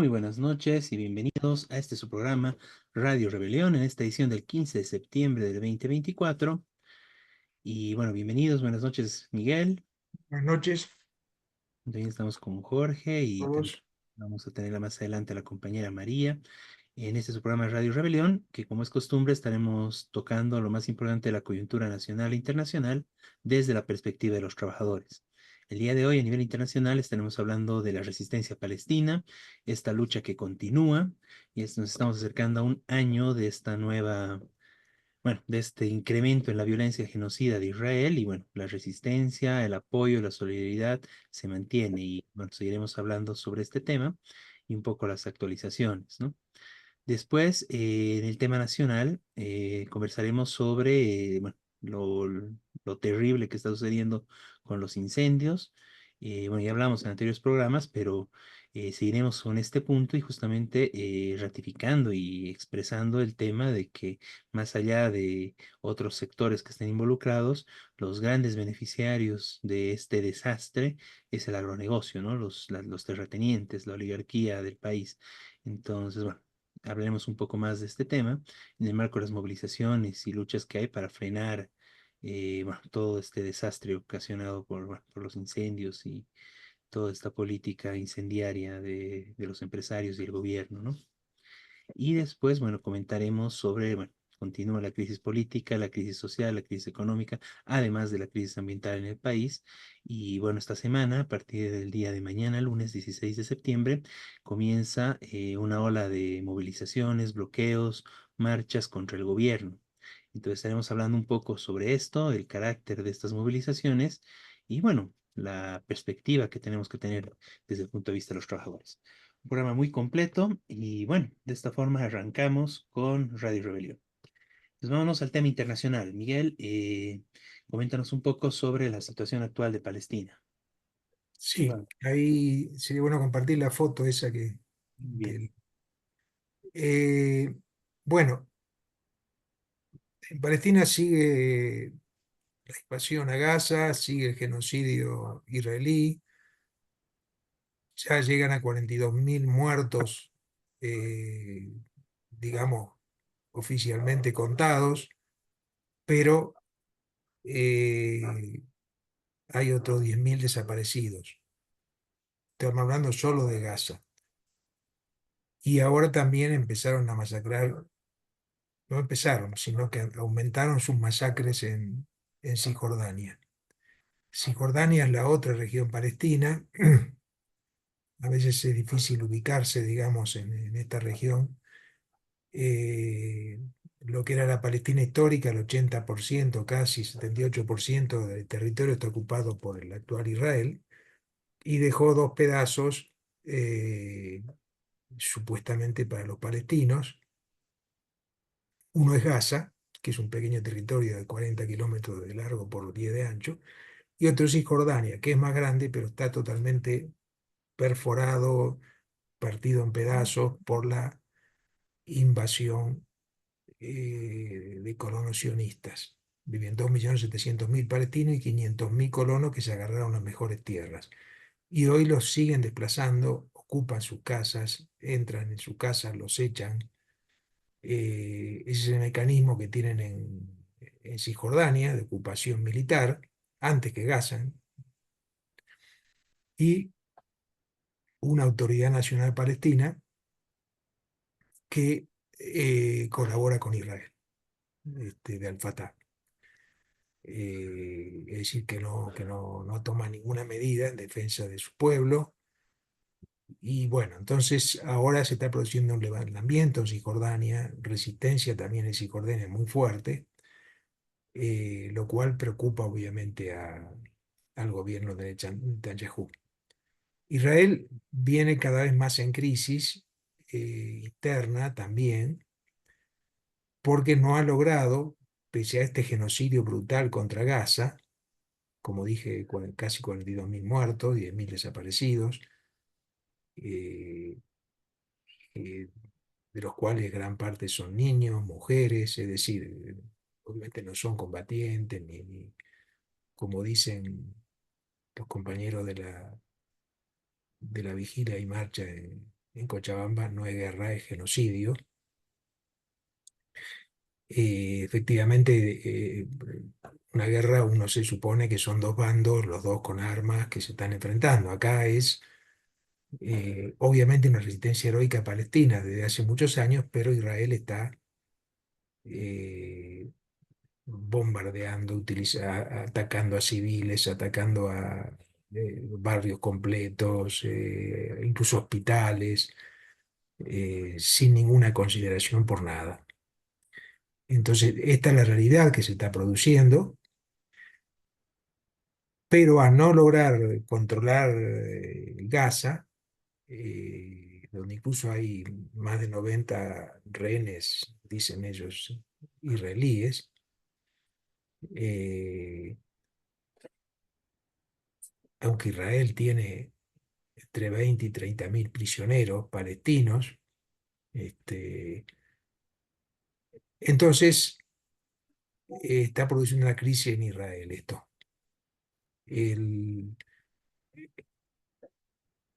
Muy buenas noches y bienvenidos a este su programa Radio Rebelión en esta edición del 15 de septiembre del 2024. Y bueno, bienvenidos, buenas noches Miguel. Buenas noches También estamos con Jorge a y también todos. vamos a tener más adelante a la compañera María en este su programa Radio Rebelión, que como es costumbre estaremos tocando lo más importante de la coyuntura nacional e internacional desde la perspectiva de los trabajadores. El día de hoy a nivel internacional estaremos hablando de la resistencia palestina, esta lucha que continúa nos estamos acercando a un año de esta nueva, bueno, de este incremento en la violencia genocida de Israel y bueno, la resistencia, el apoyo, la solidaridad se mantiene y bueno, seguiremos hablando sobre este tema y un poco las actualizaciones, ¿no? Después, en el tema nacional, conversaremos sobre bueno, lo terrible que está sucediendo con los incendios. Bueno, ya hablamos en anteriores programas, pero seguiremos con este punto y justamente ratificando y expresando el tema de que más allá de otros sectores que estén involucrados, los grandes beneficiarios de este desastre es el agronegocio, ¿no? Los terratenientes, la oligarquía del país. Entonces, bueno, hablaremos un poco más de este tema en el marco de las movilizaciones y luchas que hay para frenar bueno, todo este desastre ocasionado bueno, por los incendios y toda esta política incendiaria de los empresarios y el gobierno, ¿no? Y después, bueno, comentaremos sobre, bueno, continúa la crisis política, la crisis social, la crisis económica, además de la crisis ambiental en el país. Y bueno, esta semana, a partir del día de mañana, lunes 16 de septiembre, comienza una ola de movilizaciones, bloqueos, marchas contra el gobierno. Entonces estaremos hablando un poco sobre esto, el carácter de estas movilizaciones y bueno, la perspectiva que tenemos que tener desde el punto de vista de los trabajadores. Un programa muy completo y bueno, de esta forma arrancamos con Radio Rebelión. Pues vámonos al tema internacional. Miguel, coméntanos un poco sobre la situación actual de Palestina. Sí, Bueno, ahí sería bueno compartir la foto esa bien, del- Eh, bueno, en Palestina sigue la invasión a Gaza, sigue el genocidio israelí, ya llegan a 42.000 muertos, eh, digamos, oficialmente contados, pero eh, hay otros 10.000 desaparecidos. Estamos hablando solo de Gaza. Y ahora también empezaron a masacrar, no empezaron, sino que aumentaron sus masacres en Cisjordania. Cisjordania es la otra región palestina. A veces es difícil ubicarse, digamos, en esta región. Eh, lo que era la Palestina histórica, el 80%, casi 78% del territorio está ocupado por el actual Israel y dejó dos pedazos supuestamente para los palestinos. Uno es Gaza, que es un pequeño territorio de 40 kilómetros de largo por 10 de ancho, y otro es Cisjordania, que es más grande, pero está totalmente perforado, partido en pedazos por la invasión de colonos sionistas. Viven 2.700.000 palestinos y 500.000 colonos que se agarraron las mejores tierras. Y hoy los siguen desplazando, ocupan sus casas, entran en sus casas, los echan. Ese es el mecanismo que tienen en Cisjordania de ocupación militar, antes que Gaza, y una autoridad nacional palestina que colabora con Israel, de Al-Fatah. Es decir, que no toma ninguna medida en defensa de su pueblo. Y bueno, entonces ahora se está produciendo un levantamiento en Cisjordania, resistencia también en Cisjordania muy fuerte, lo cual preocupa obviamente al gobierno de Netanyahu. Israel viene cada vez más en crisis interna también, porque no ha logrado, pese a este genocidio brutal contra Gaza, como dije, casi 42.000 muertos, 10.000 desaparecidos, eh, eh, de los cuales gran parte son niños, mujeres, es decir, obviamente no son combatientes, ni como dicen los compañeros de la vigilia y marcha. en Cochabamba no hay guerra, es genocidio. Efectivamente, una guerra uno se supone que son dos bandos, los dos con armas que se están enfrentando. Acá es obviamente una resistencia heroica palestina desde hace muchos años, pero Israel está eh, bombardeando, atacando a civiles, atacando a barrios completos, incluso hospitales, sin ninguna consideración por nada. Entonces, esta es la realidad que se está produciendo, pero a no lograr controlar Gaza, donde incluso hay más de 90 rehenes, dicen ellos, israelíes, eh, aunque Israel tiene entre 20 y 30 mil prisioneros palestinos, este, entonces está produciendo una crisis en Israel esto. El,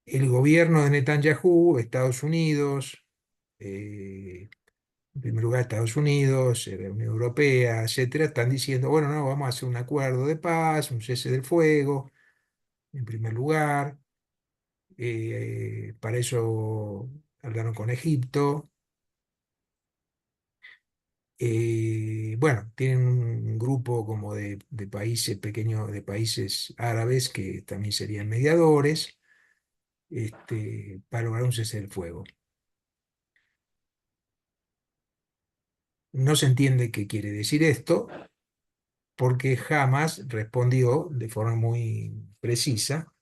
el gobierno de Netanyahu, Estados Unidos, en primer lugar Estados Unidos, la Unión Europea, etcétera, están diciendo, bueno, no, vamos a hacer un acuerdo de paz, un cese del fuego, en primer lugar. Para eso hablaron con Egipto. Bueno, tienen un grupo como de países pequeños, de países árabes que también serían mediadores, para lograr un cese del fuego. No se entiende qué quiere decir esto, porque Hamas respondió de forma muy precisa: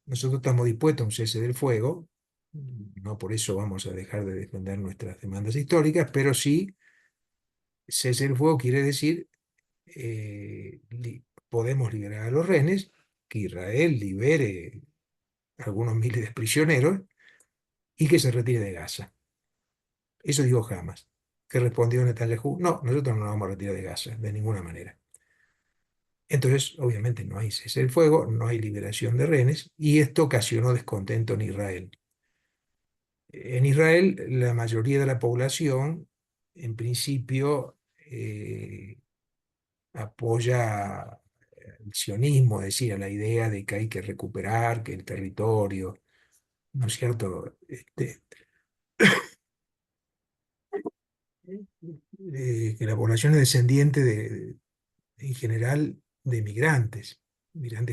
nosotros estamos dispuestos a un cese del fuego, no por eso vamos a dejar de defender nuestras demandas históricas, pero sí, cese del fuego quiere decir podemos liberar a los rehenes, que Israel libere algunos miles de prisioneros y que se retire de Gaza. Eso dijo Hamas. ¿Que respondió Netanyahu? No, nosotros no nos vamos a retirar de Gaza, de ninguna manera. Entonces, obviamente, no hay cese del fuego, no hay liberación de rehenes, y esto ocasionó descontento en Israel. En Israel, la mayoría de la población, en principio, apoya el sionismo, es decir, a la idea de que hay que recuperar, que el territorio, ¿no es cierto? Que la población es descendiente en general de migrantes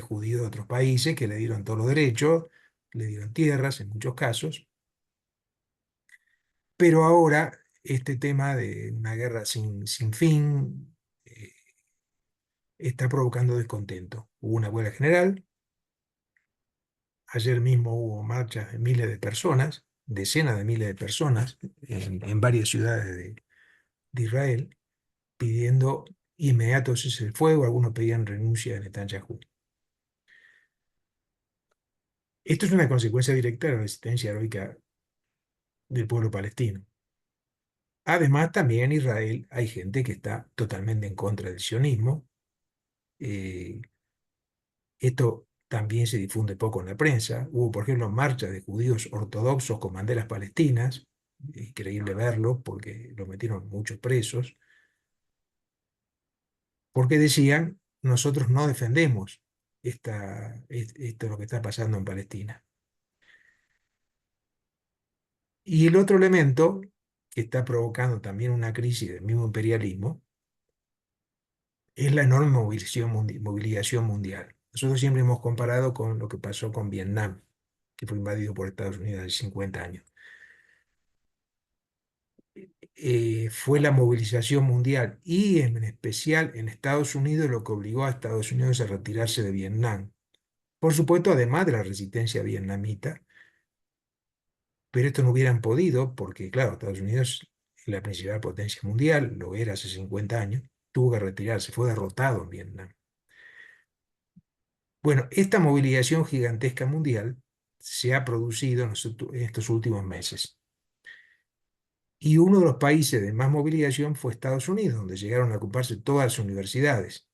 judíos de otros países que le dieron todos los derechos, le dieron tierras en muchos casos, pero ahora este tema de una guerra sin fin está provocando descontento. Hubo una huelga general, ayer mismo hubo marchas de miles de personas, decenas de miles de personas en varias ciudades de Israel, pidiendo inmediato cese el fuego, algunos pedían renuncia de Netanyahu. Esto es una consecuencia directa de la resistencia heroica del pueblo palestino. Además, también en Israel hay gente que está totalmente en contra del sionismo. Eh, Esto también se difunde poco en la prensa. Hubo, por ejemplo, marchas de judíos ortodoxos con banderas palestinas. Increíble verlo porque lo metieron muchos presos, porque decían, nosotros no defendemos esto lo que está pasando en Palestina. Y el otro elemento que está provocando también una crisis del mismo imperialismo es la enorme movilización mundial. Nosotros siempre hemos comparado con lo que pasó con Vietnam, que fue invadido por Estados Unidos hace 50 años. Fue la movilización mundial y en especial en Estados Unidos lo que obligó a Estados Unidos a retirarse de Vietnam. Por supuesto, además de la resistencia vietnamita, pero esto no hubieran podido porque, claro, Estados Unidos es la principal potencia mundial, lo era hace 50 años, tuvo que retirarse, fue derrotado en Vietnam. Bueno, esta movilización gigantesca mundial se ha producido en estos últimos meses. Y uno de los países de más movilización fue Estados Unidos, donde llegaron a ocuparse todas las universidades.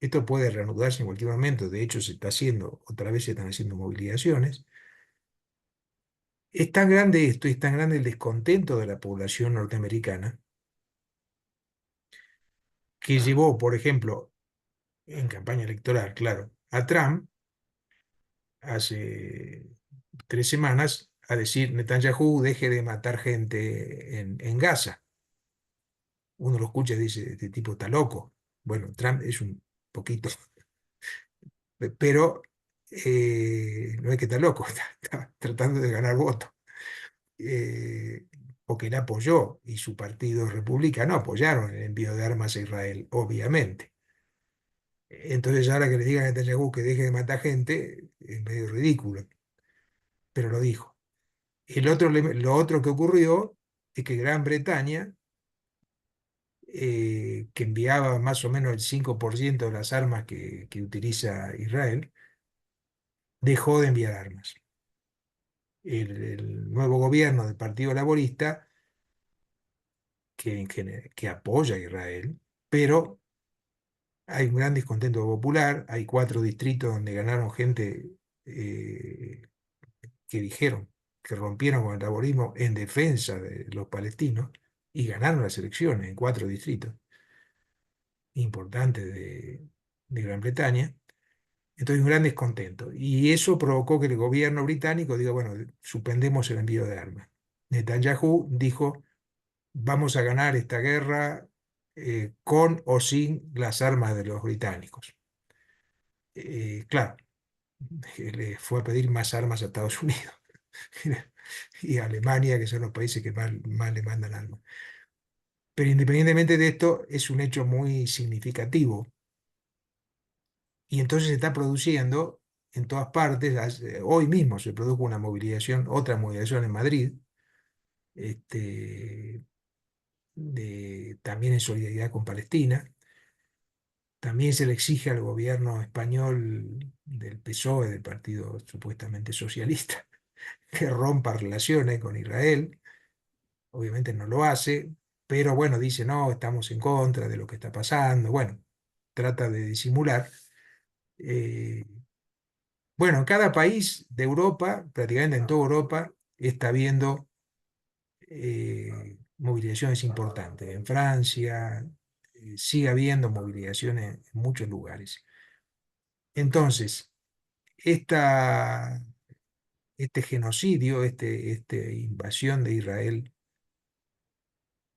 Esto puede reanudarse en cualquier momento, de hecho se está haciendo, otra vez se están haciendo movilizaciones. Es tan grande esto, es tan grande el descontento de la población norteamericana, que llevó, por ejemplo, en campaña electoral, claro, a Trump hace 3 semanas a decir: Netanyahu, deje de matar gente en Gaza. Uno lo escucha y dice: este tipo está loco. Bueno, Trump es un poquito, pero no es que está loco, está tratando de ganar votos. eh, Porque él apoyó y su partido republicano apoyaron el envío de armas a Israel, obviamente. Entonces, ahora que le digan a Netanyahu que deje de matar gente, es medio ridículo, pero lo dijo. Lo otro que ocurrió es que Gran Bretaña, que enviaba más o menos el 5% de las armas que utiliza Israel, dejó de enviar armas. El nuevo gobierno del Partido Laborista, que apoya a Israel, pero hay un gran descontento popular. Hay 4 distritos donde ganaron gente eh, que dijeron que rompieron con el laborismo en defensa de los palestinos y ganaron las elecciones en 4 distritos importantes de Gran Bretaña. Entonces, un gran descontento. Y eso provocó que el gobierno británico diga: bueno, suspendemos el envío de armas. Netanyahu dijo: vamos a ganar esta guerra con o sin las armas de los británicos. Claro, le fue a pedir más armas a Estados Unidos y a Alemania, que son los países que más le mandan armas. Pero independientemente de esto, es un hecho muy significativo. Y entonces se está produciendo en todas partes. Hoy mismo se produjo una movilización, otra movilización en Madrid, este, también en solidaridad con Palestina. También se le exige al gobierno español del PSOE, del partido supuestamente socialista, que rompa relaciones con Israel. Obviamente no lo hace, pero bueno, dice: no, estamos en contra de lo que está pasando. Bueno, trata de disimular. Eh, bueno, en cada país de Europa, prácticamente en toda Europa, está habiendo movilizaciones importantes. En Francia sigue habiendo movilizaciones en muchos lugares. Entonces, esta, este genocidio, esta invasión de Israel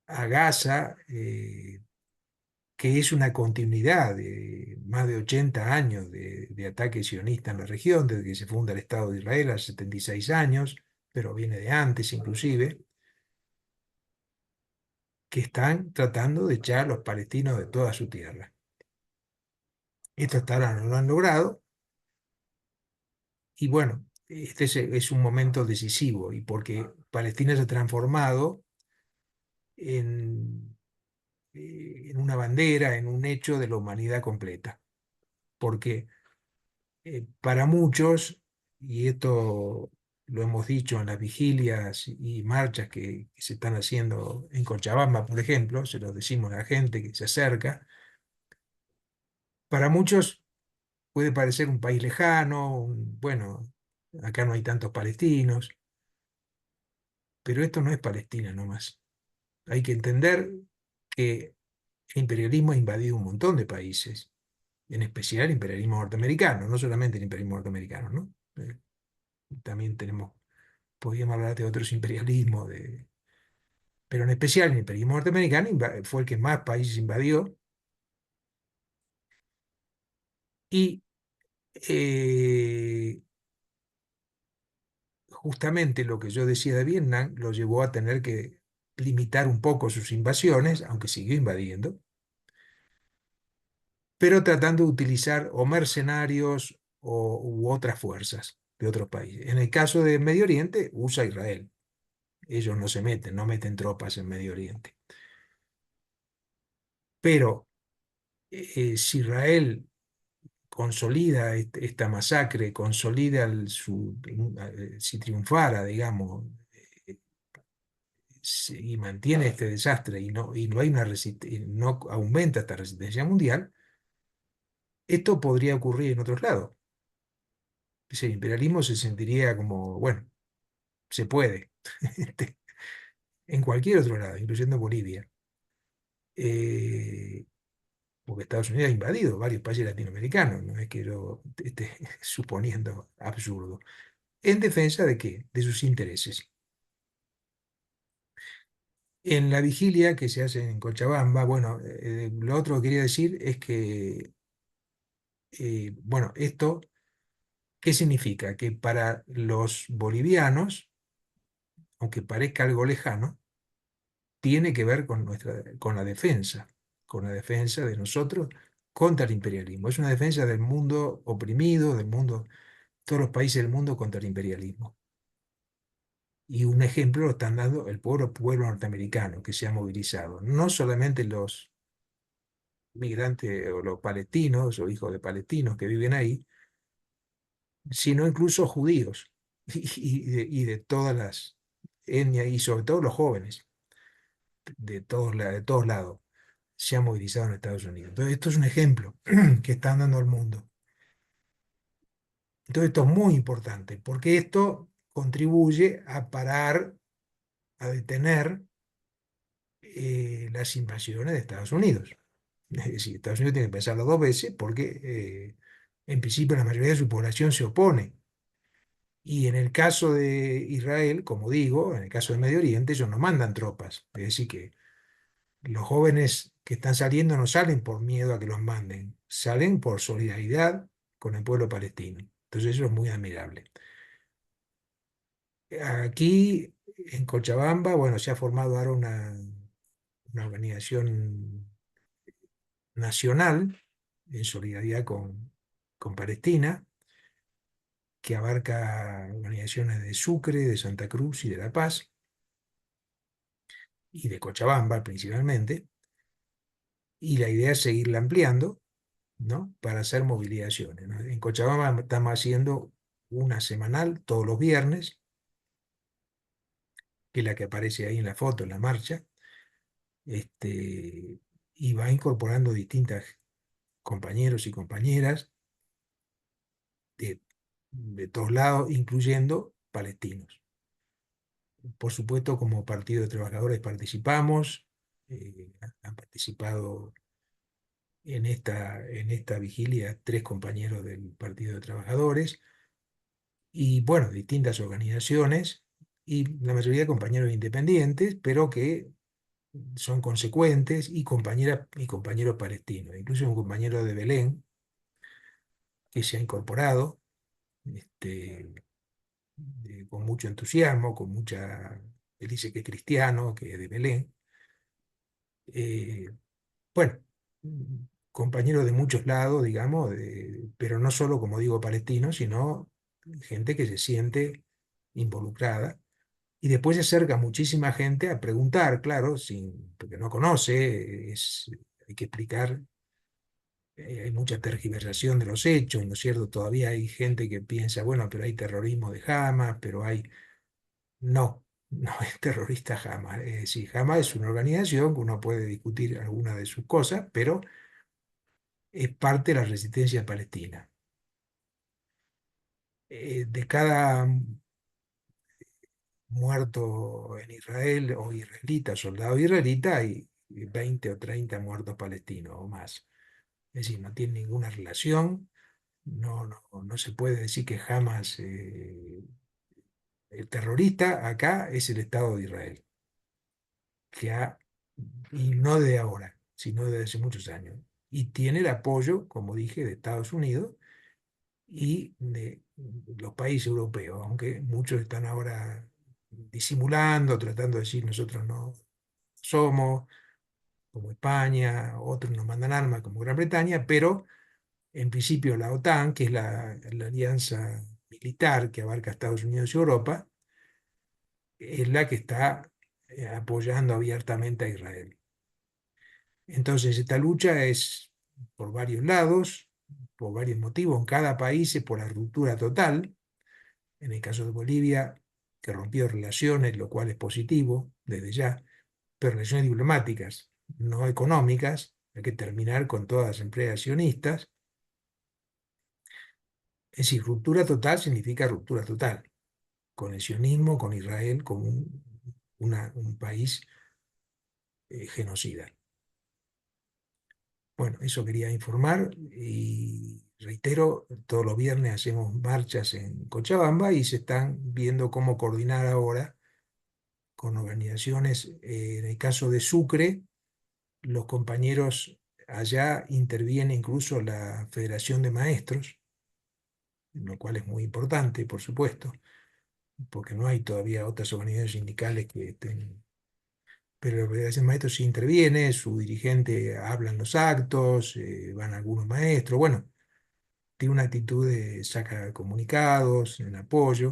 a Gaza, que es una continuidad de más de 80 años de ataque sionista en la región, desde que se funda el Estado de Israel hace 76 años, pero viene de antes inclusive, que están tratando de echar a los palestinos de toda su tierra. Esto hasta ahora no lo han logrado, y bueno, este es un momento decisivo, y porque Palestina se ha transformado en, en una bandera, en un hecho de la humanidad completa. Porque para muchos, y esto lo hemos dicho en las vigilias y marchas que se están haciendo en Cochabamba, por ejemplo, se lo decimos a la gente que se acerca, para muchos puede parecer un país lejano, bueno, acá no hay tantos palestinos, pero esto no es Palestina nomás. Hay que entender que el imperialismo ha invadido un montón de países, en especial el imperialismo norteamericano, no solamente el imperialismo norteamericano, ¿no? También podríamos hablar de otros imperialismos, pero en especial el imperialismo norteamericano fue el que más países invadió. Y eh, justamente lo que yo decía de Vietnam lo llevó a tener que limitar un poco sus invasiones, aunque siguió invadiendo, pero tratando de utilizar o mercenarios u otras fuerzas de otros países. En el caso de Medio Oriente, usa Israel. Ellos no se meten, no meten tropas en Medio Oriente. Pero si Israel consolida esta masacre, consolida si triunfara, digamos, eh, y mantiene este desastre y no hay no aumenta esta resistencia mundial, esto podría ocurrir en otros lados. El imperialismo se sentiría como, bueno, se puede, este, en cualquier otro lado, incluyendo Bolivia. Eh, Porque Estados Unidos ha invadido varios países latinoamericanos, no es que yo esté suponiendo absurdo. ¿En defensa de qué? De sus intereses. En la vigilia que se hace en Cochabamba, bueno, lo otro que quería decir es que, bueno, esto, ¿qué significa? Que para los bolivianos, aunque parezca algo lejano, tiene que ver con la defensa de nosotros contra el imperialismo. Es una defensa del mundo oprimido, del mundo, todos los países del mundo contra el imperialismo. Y un ejemplo lo están dando el pueblo norteamericano que se ha movilizado. No solamente los migrantes o los palestinos o hijos de palestinos que viven ahí, sino incluso judíos y de todas las etnias y sobre todo los jóvenes de todos lados se han movilizado en Estados Unidos. Entonces, esto es un ejemplo que están dando al mundo. Entonces, esto es muy importante porque esto contribuye a parar, a detener las invasiones de Estados Unidos. Es decir, Estados Unidos tiene que pensarlo dos veces porque en principio la mayoría de su población se opone. Y en el caso de Israel, como digo, en el caso del Medio Oriente, ellos no mandan tropas. Es decir, que los jóvenes que están saliendo no salen por miedo a que los manden, salen por solidaridad con el pueblo palestino. Entonces eso es muy admirable. Aquí en Cochabamba, bueno, se ha formado ahora una organización nacional en solidaridad con Palestina, que abarca organizaciones de Sucre, de Santa Cruz y de La Paz, y de Cochabamba principalmente, y la idea es seguirla ampliando, ¿no? Para hacer movilizaciones, ¿no? En Cochabamba estamos haciendo una semanal todos los viernes, que es la que aparece ahí en la foto, en la marcha, y va incorporando distintas compañeros y compañeras de, de todos lados, incluyendo palestinos. Por supuesto, como Partido de Trabajadores participamos, han participado en esta vigilia tres compañeros del Partido de Trabajadores y, bueno, distintas organizaciones y la mayoría de compañeros independientes, pero que son consecuentes y compañeras y compañeros palestinos. Incluso un compañero de Belén que se ha incorporado con mucho entusiasmo, él dice que es cristiano, que es de Belén. Eh, bueno, compañeros de muchos lados, digamos, pero no solo, como digo, palestinos, sino gente que se siente involucrada. Y después se acerca muchísima gente a preguntar, claro, porque no conoce, hay que explicar, hay mucha tergiversación de los hechos, ¿no es cierto? Todavía hay gente que piensa, bueno, pero hay terrorismo de Hamas, pero hay... No, no es terrorista Hamas. Es decir, Hamas es una organización que uno puede discutir alguna de sus cosas, pero es parte de la resistencia palestina. De cada muerto en Israel o israelita, soldado israelita, hay 20 o 30 muertos palestinos o más. Es decir, no tiene ninguna relación, no se puede decir que jamás el terrorista acá es el Estado de Israel, que ha, y no de ahora, sino de hace muchos años. Y tiene el apoyo, como dije, de Estados Unidos y de los países europeos, aunque muchos están ahora disimulando, tratando de decir nosotros no somos, como España, otros nos mandan armas como Gran Bretaña, pero en principio la OTAN, que es la alianza militar que abarca Estados Unidos y Europa, es la que está apoyando abiertamente a Israel. Entonces, esta lucha es por varios lados, por varios motivos. En cada país es por la ruptura total. En el caso de Bolivia, que rompió relaciones, lo cual es positivo desde ya, pero relaciones diplomáticas, no económicas. Hay que terminar con todas las empresas sionistas. Es decir, ruptura total significa ruptura total, con el sionismo, con Israel como un país genocida. Bueno, eso quería informar y reitero, todos los viernes hacemos marchas en Cochabamba y se están viendo cómo coordinar ahora con organizaciones. En el caso de Sucre, los compañeros allá interviene incluso la Federación de Maestros, lo cual es muy importante, por supuesto, porque no hay todavía otras organizaciones sindicales que estén. Pero la Federación de Maestros sí interviene, su dirigente habla en los actos, van algunos maestros, bueno, tiene una actitud de saca comunicados, en apoyo,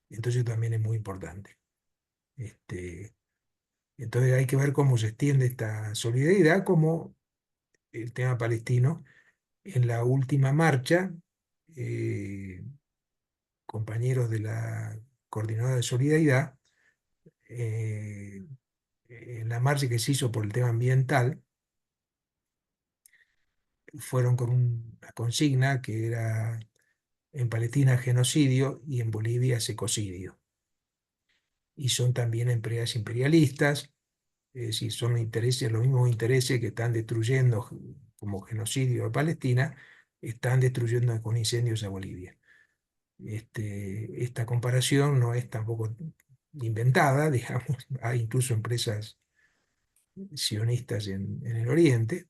entonces también es muy importante. Este, entonces hay que ver cómo se extiende esta solidaridad, como el tema palestino. En la última marcha, eh, compañeros de la Coordinadora de Solidaridad, eh, en la marcha que se hizo por el tema ambiental, fueron con una consigna que era en Palestina genocidio y en Bolivia secocidio. Y son también empresas imperialistas, es decir, son intereses, los mismos intereses que están destruyendo como genocidio a Palestina, están destruyendo con incendios a Bolivia. Esta comparación no es tampoco inventada, digamos, hay incluso empresas sionistas en el Oriente,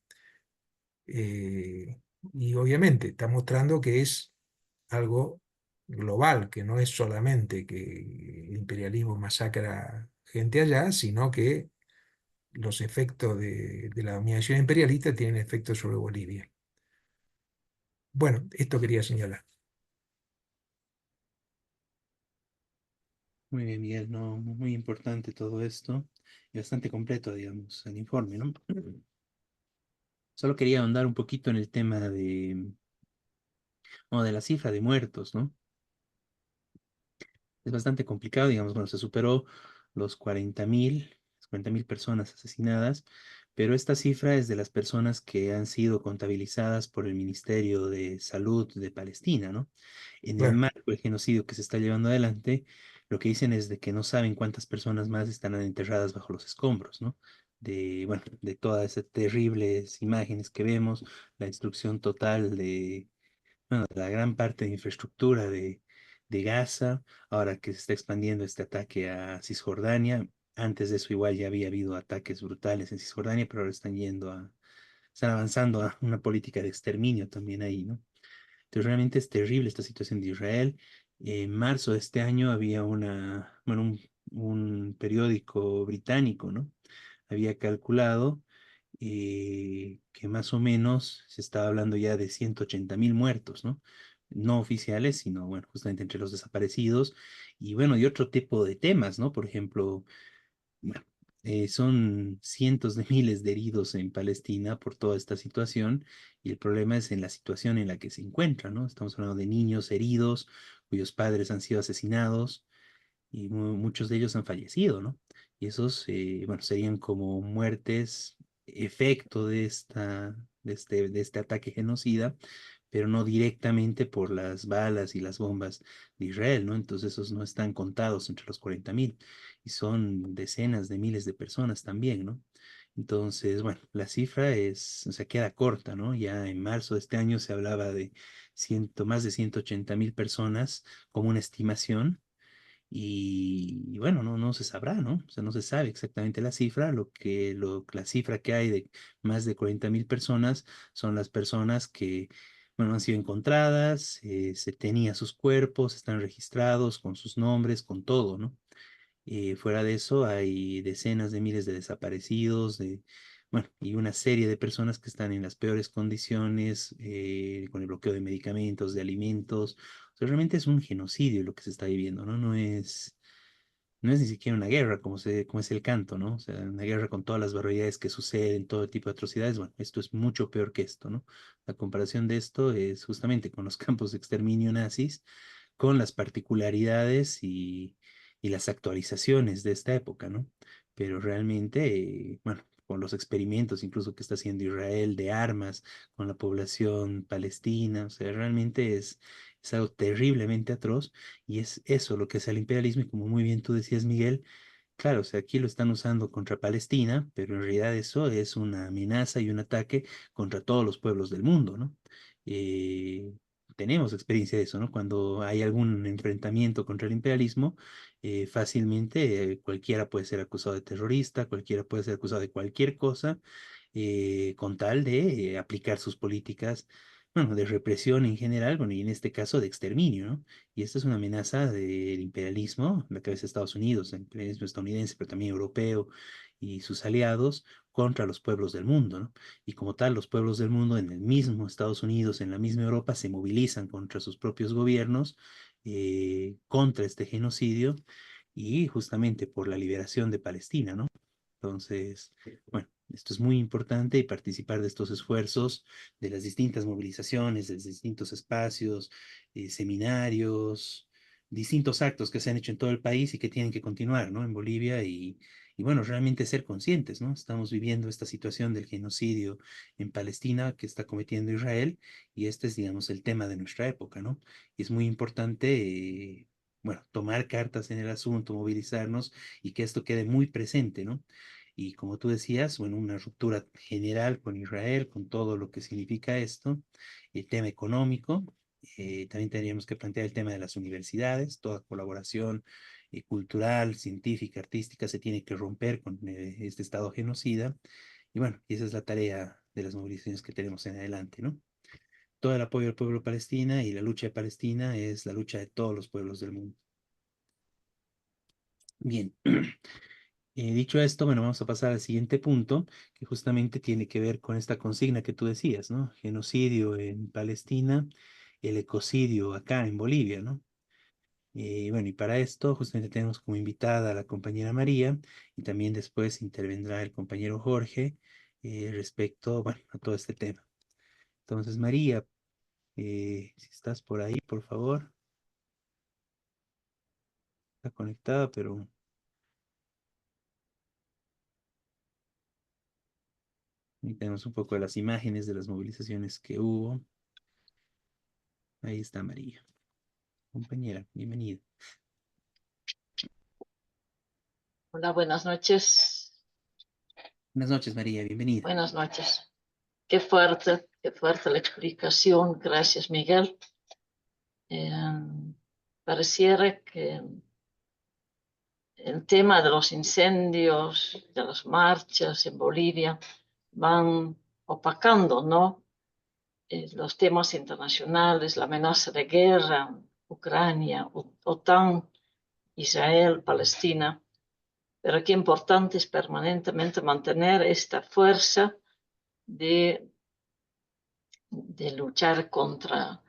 y obviamente está mostrando que es algo global, que no es solamente que el imperialismo masacra gente allá, sino que los efectos de la dominación imperialista tienen efectos sobre Bolivia. Bueno, esto quería señalar. Muy bien, Miguel, no, muy importante todo esto y bastante completo, digamos, el informe, ¿no? Solo quería ahondar un poquito en el tema de, bueno, de la cifra de muertos, ¿no? Es bastante complicado, digamos, bueno, se superó los 40.000 personas asesinadas, pero esta cifra es de las personas que han sido contabilizadas por el Ministerio de Salud de Palestina, ¿no? En el Claro, marco del genocidio que se está llevando adelante, lo que dicen es de que no saben cuántas personas más están enterradas bajo los escombros, ¿no? De, bueno, de todas esas terribles imágenes que vemos, la destrucción total de, bueno, la gran parte de infraestructura de Gaza, ahora que se está expandiendo este ataque a Cisjordania. Antes de eso igual ya había habido ataques brutales en Cisjordania, pero ahora están avanzando a una política de exterminio también ahí, ¿no? Entonces realmente es terrible esta situación de Israel. En marzo de este año había bueno, un periódico británico, ¿no? Había calculado que más o menos se estaba hablando ya de 180.000 muertos, ¿no? No oficiales, sino, bueno, justamente entre los desaparecidos y, bueno, y otro tipo de temas, ¿no? Por ejemplo, bueno, son cientos de miles de heridos en Palestina por toda esta situación y el problema es en la situación en la que se encuentran, ¿no? Estamos hablando de niños heridos cuyos padres han sido asesinados y muchos de ellos han fallecido, ¿no? Y esos, bueno, serían como muertes, efecto de este ataque genocida, pero no directamente por las balas y las bombas de Israel, ¿no? Entonces esos no están contados entre los 40.000 y son decenas de miles de personas también, ¿no? Entonces, bueno, la cifra es, o sea, queda corta, ¿no? Ya en marzo de este año se hablaba de más de 180.000 personas como una estimación y bueno, no se sabrá, ¿no? O sea, no se sabe exactamente la cifra. La cifra que hay de más de 40.000 personas son las personas que, bueno, han sido encontradas, se tenía sus cuerpos, están registrados con sus nombres, con todo, ¿no? Fuera de eso, hay decenas de miles de desaparecidos, bueno, y una serie de personas que están en las peores condiciones, con el bloqueo de medicamentos, de alimentos. O sea, realmente es un genocidio lo que se está viviendo, ¿no? No es ni siquiera una guerra, como es el canto, ¿no? O sea, una guerra con todas las barbaridades que suceden, todo tipo de atrocidades. Bueno, esto es mucho peor que esto, ¿no? La comparación de esto es justamente con los campos de exterminio nazis, con las particularidades y las actualizaciones de esta época, ¿no? Pero realmente, bueno, con los experimentos incluso que está haciendo Israel de armas con la población palestina, o sea, realmente es algo terriblemente atroz y es eso lo que es el imperialismo y como muy bien tú decías, Miguel, claro, o sea, aquí lo están usando contra Palestina, pero en realidad eso es una amenaza y un ataque contra todos los pueblos del mundo, ¿no? Eh, tenemos experiencia de eso, ¿no? Cuando hay algún enfrentamiento contra el imperialismo, fácilmente cualquiera puede ser acusado de terrorista, cualquiera puede ser acusado de cualquier cosa, con tal de aplicar sus políticas, bueno, de represión en general, bueno, y en este caso de exterminio, ¿no? Y esta es una amenaza del imperialismo, la cabeza de Estados Unidos, el imperialismo estadounidense, pero también europeo y sus aliados contra los pueblos del mundo, ¿no? Y como tal, los pueblos del mundo en el mismo Estados Unidos, en la misma Europa, se movilizan contra sus propios gobiernos, contra este genocidio y justamente por la liberación de Palestina, ¿no? Entonces, bueno, esto es muy importante y participar de estos esfuerzos, de las distintas movilizaciones, de los distintos espacios, seminarios, distintos actos que se han hecho en todo el país y que tienen que continuar, ¿no? En Bolivia y bueno, realmente ser conscientes, ¿no? Estamos viviendo esta situación del genocidio en Palestina que está cometiendo Israel y este es, digamos, el tema de nuestra época, ¿no? Y es muy importante, bueno, tomar cartas en el asunto, movilizarnos y que esto quede muy presente, ¿no? Y como tú decías, bueno, una ruptura general con Israel, con todo lo que significa esto, el tema económico, también tendríamos que plantear el tema de las universidades, toda colaboración cultural, científica, artística se tiene que romper con este estado genocida. Y bueno, y esa es la tarea de las movilizaciones que tenemos en adelante, ¿no? Todo el apoyo al pueblo palestino y la lucha de Palestina es la lucha de todos los pueblos del mundo. Bien, dicho esto, bueno, vamos a pasar al siguiente punto, que justamente tiene que ver con esta consigna que tú decías, ¿no? Genocidio en Palestina, el ecocidio acá en Bolivia, ¿no? Bueno, y para esto justamente tenemos como invitada a la compañera María y también después intervendrá el compañero Jorge respecto, bueno, a todo este tema. Entonces, María, si estás por ahí, por favor, está conectada, pero ahí tenemos un poco de las imágenes de las movilizaciones que hubo. Ahí está María. Compañera, bienvenida. Hola, buenas noches. Buenas noches, María, bienvenida. Buenas noches. Qué fuerte la explicación. Gracias, Miguel. Pareciera que el tema de los incendios, de las marchas en Bolivia, van opacando, ¿no? Los temas internacionales, la amenaza de guerra, Ucrania, OTAN, Israel, Palestina. Pero qué importante es permanentemente mantener esta fuerza de luchar contra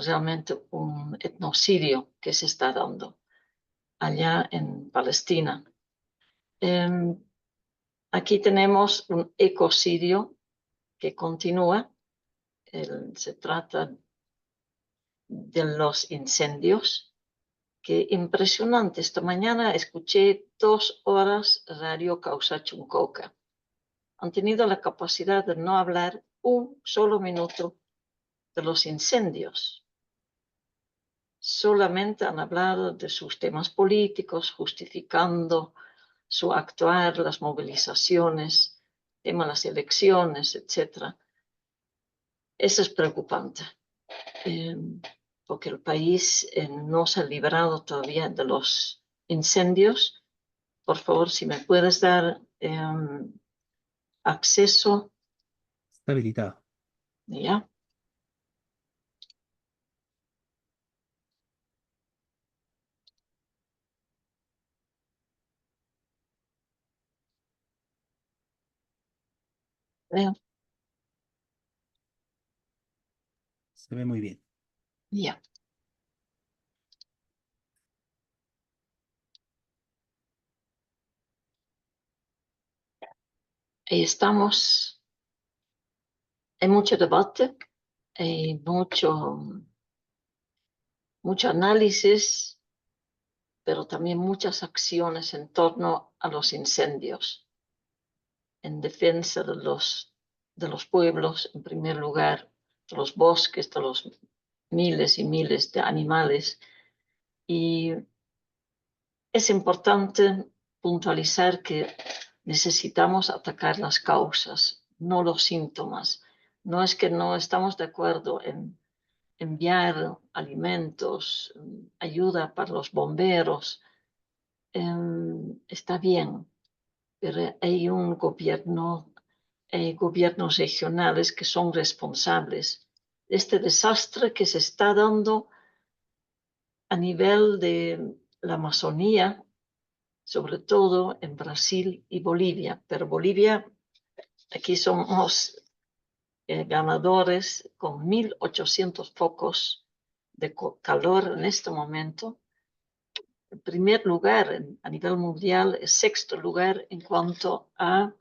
realmente un etnocidio que se está dando allá en Palestina. Aquí tenemos un ecocidio que continúa. Se trata de los incendios. Qué impresionante. Esta mañana escuché 2 horas Radio Causa Chuncoca. Han tenido la capacidad de no hablar un solo minuto de los incendios. Solamente han hablado de sus temas políticos, justificando su actuar, las movilizaciones, tema de las elecciones, etc. Eso es preocupante, porque el país no se ha librado todavía de los incendios. Por favor, si me puedes dar acceso, Está habilitado. ¿ya? ¿Ya? Se ve muy bien. Ya. Ahí estamos. Hay mucho debate, hay mucho análisis, pero también muchas acciones en torno a los incendios, en defensa de los pueblos, en primer lugar, de los bosques, de los miles y miles de animales. Y es importante puntualizar que necesitamos atacar las causas, no los síntomas. No es que no estamos de acuerdo en enviar alimentos, ayuda para los bomberos. Está bien, pero hay gobiernos regionales que son responsables de este desastre que se está dando a nivel de la Amazonía, sobre todo en Brasil y Bolivia. Pero Bolivia, aquí somos ganadores con 1.800 focos de calor en este momento. El primer lugar a nivel mundial, el sexto lugar en cuanto a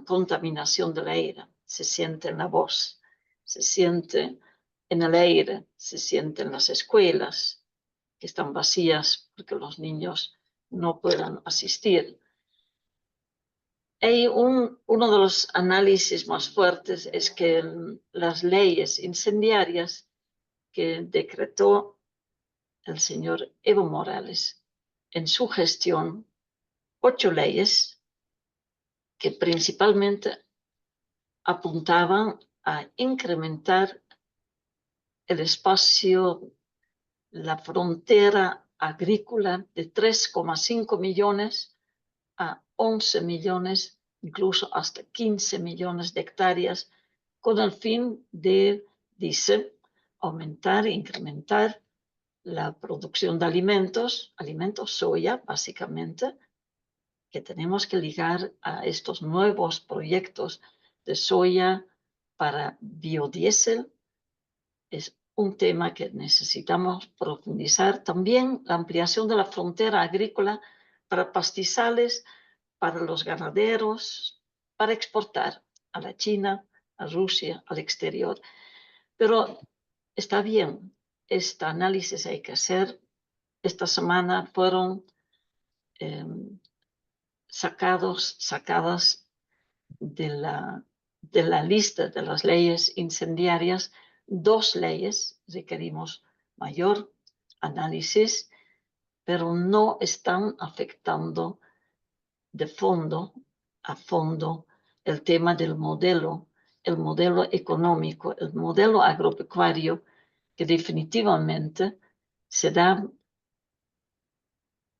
contaminación del aire. Se siente en la voz, se siente en el aire, se siente en las escuelas que están vacías porque los niños no puedan asistir. Hay uno de los análisis más fuertes es que las leyes incendiarias que decretó el señor Evo Morales en su gestión, 8 leyes que principalmente apuntaban a incrementar el espacio, la frontera agrícola de 3,5 millones a 11 millones, incluso hasta 15 millones de hectáreas, con el fin de, dice, aumentar e incrementar la producción de alimentos soya, básicamente, que tenemos que ligar a estos nuevos proyectos de soya para biodiesel. Es un tema que necesitamos profundizar. También la ampliación de la frontera agrícola para pastizales, para los ganaderos, para exportar a la China, a Rusia, al exterior. Pero está bien, este análisis hay que hacer. Esta semana fueron sacadas de la lista de las leyes incendiarias 2 leyes, requerimos mayor análisis, pero no están afectando a fondo el tema del modelo, el modelo económico, el modelo agropecuario, que definitivamente se da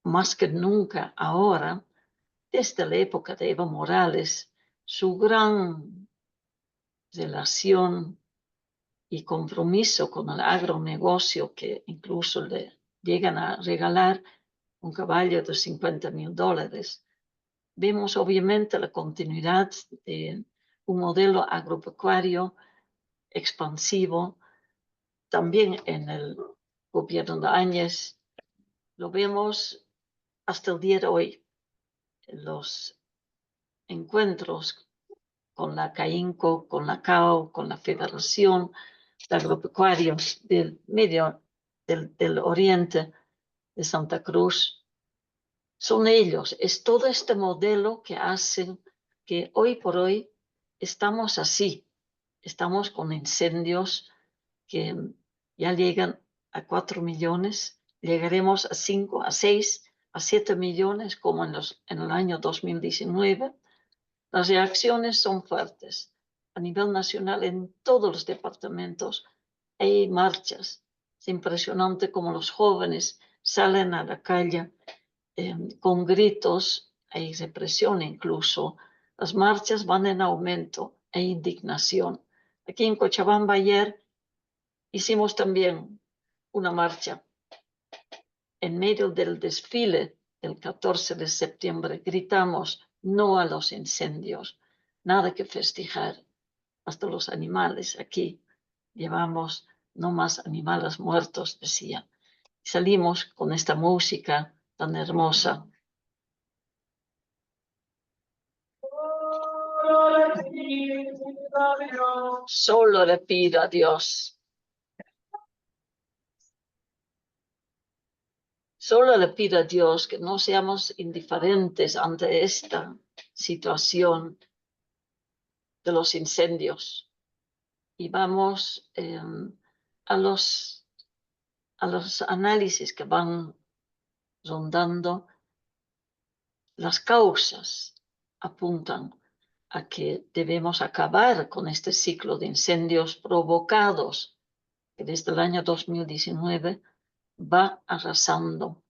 más que nunca ahora, desde la época de Evo Morales, su gran relación y compromiso con el agronegocio, que incluso le llegan a regalar un caballo de $50,000. Vemos obviamente la continuidad de un modelo agropecuario expansivo también en el gobierno de Áñez. Lo vemos hasta el día de hoy. Los encuentros con la CAINCO, con la CAO, con la Federación de Agropecuarios del del Oriente de Santa Cruz, son ellos, es todo este modelo que hace que hoy por hoy estamos así, estamos con incendios que ya llegan a 4 millones, llegaremos a 5, a 6, a 7 millones como en el año 2019. Las reacciones son fuertes. A nivel nacional, en todos los departamentos hay marchas. Es impresionante cómo los jóvenes salen a la calle con gritos, hay represión incluso. Las marchas van en aumento, hay indignación. Aquí en Cochabamba ayer hicimos también una marcha. En medio del desfile del 14 de septiembre gritamos no a los incendios, nada que festejar. Hasta los animales aquí llevamos no más animales muertos, decía. Salimos con esta música tan hermosa. Solo le pido a Dios. Solo le pido a Dios que no seamos indiferentes ante esta situación de los incendios y vamos a los análisis que van rondando, las causas apuntan a que debemos acabar con este ciclo de incendios provocados que desde el año 2019 va arrasando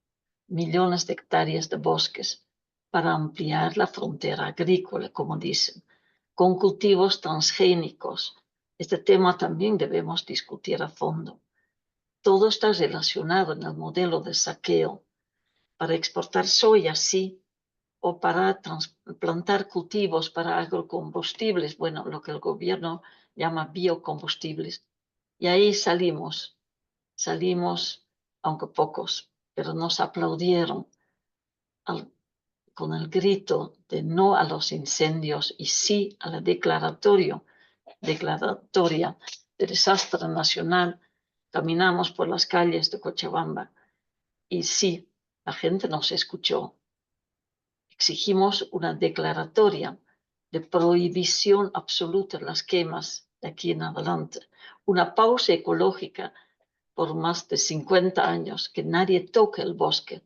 millones de hectáreas de bosques para ampliar la frontera agrícola, como dicen, con cultivos transgénicos. Este tema también debemos discutir a fondo. Todo está relacionado en el modelo de saqueo. Para exportar soya, sí, o para plantar cultivos para agrocombustibles, bueno, lo que el gobierno llama biocombustibles. Y ahí salimos, aunque pocos, pero nos aplaudieron con el grito de no a los incendios y sí a la declaratoria de desastre nacional. Caminamos por las calles de Cochabamba y sí, la gente nos escuchó. Exigimos una declaratoria de prohibición absoluta de las quemas de aquí en adelante, una pausa ecológica por más de 50 años, que nadie toque el bosque.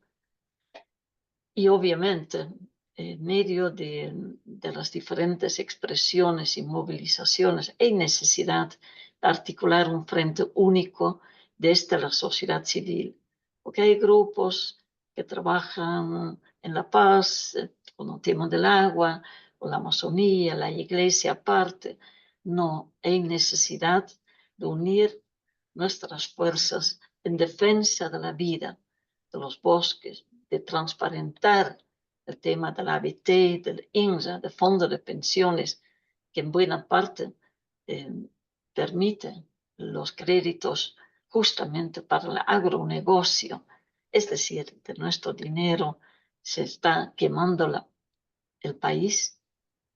Y obviamente, en medio de las diferentes expresiones y movilizaciones, hay necesidad de articular un frente único desde la sociedad civil, porque hay grupos que trabajan en la paz, con el tema del agua, o la Amazonía, la iglesia aparte. No, hay necesidad de unir nuestras fuerzas en defensa de la vida, de los bosques, de transparentar el tema del ABT, del INRA, del Fondo de Pensiones, que en buena parte permite los créditos justamente para el agronegocio. Es decir, de nuestro dinero se está quemando el país.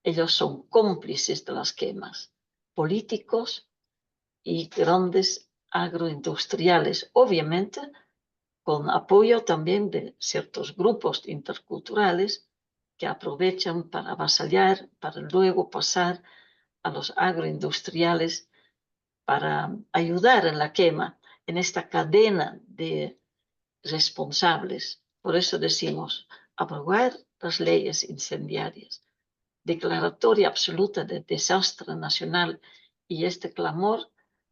Ellos son cómplices de las quemas, políticos y grandes agroindustriales, obviamente con apoyo también de ciertos grupos interculturales que aprovechan para avasallar, para luego pasar a los agroindustriales para ayudar en la quema, en esta cadena de responsables. Por eso decimos, abrogar las leyes incendiarias, declaratoria absoluta de desastre nacional, y este clamor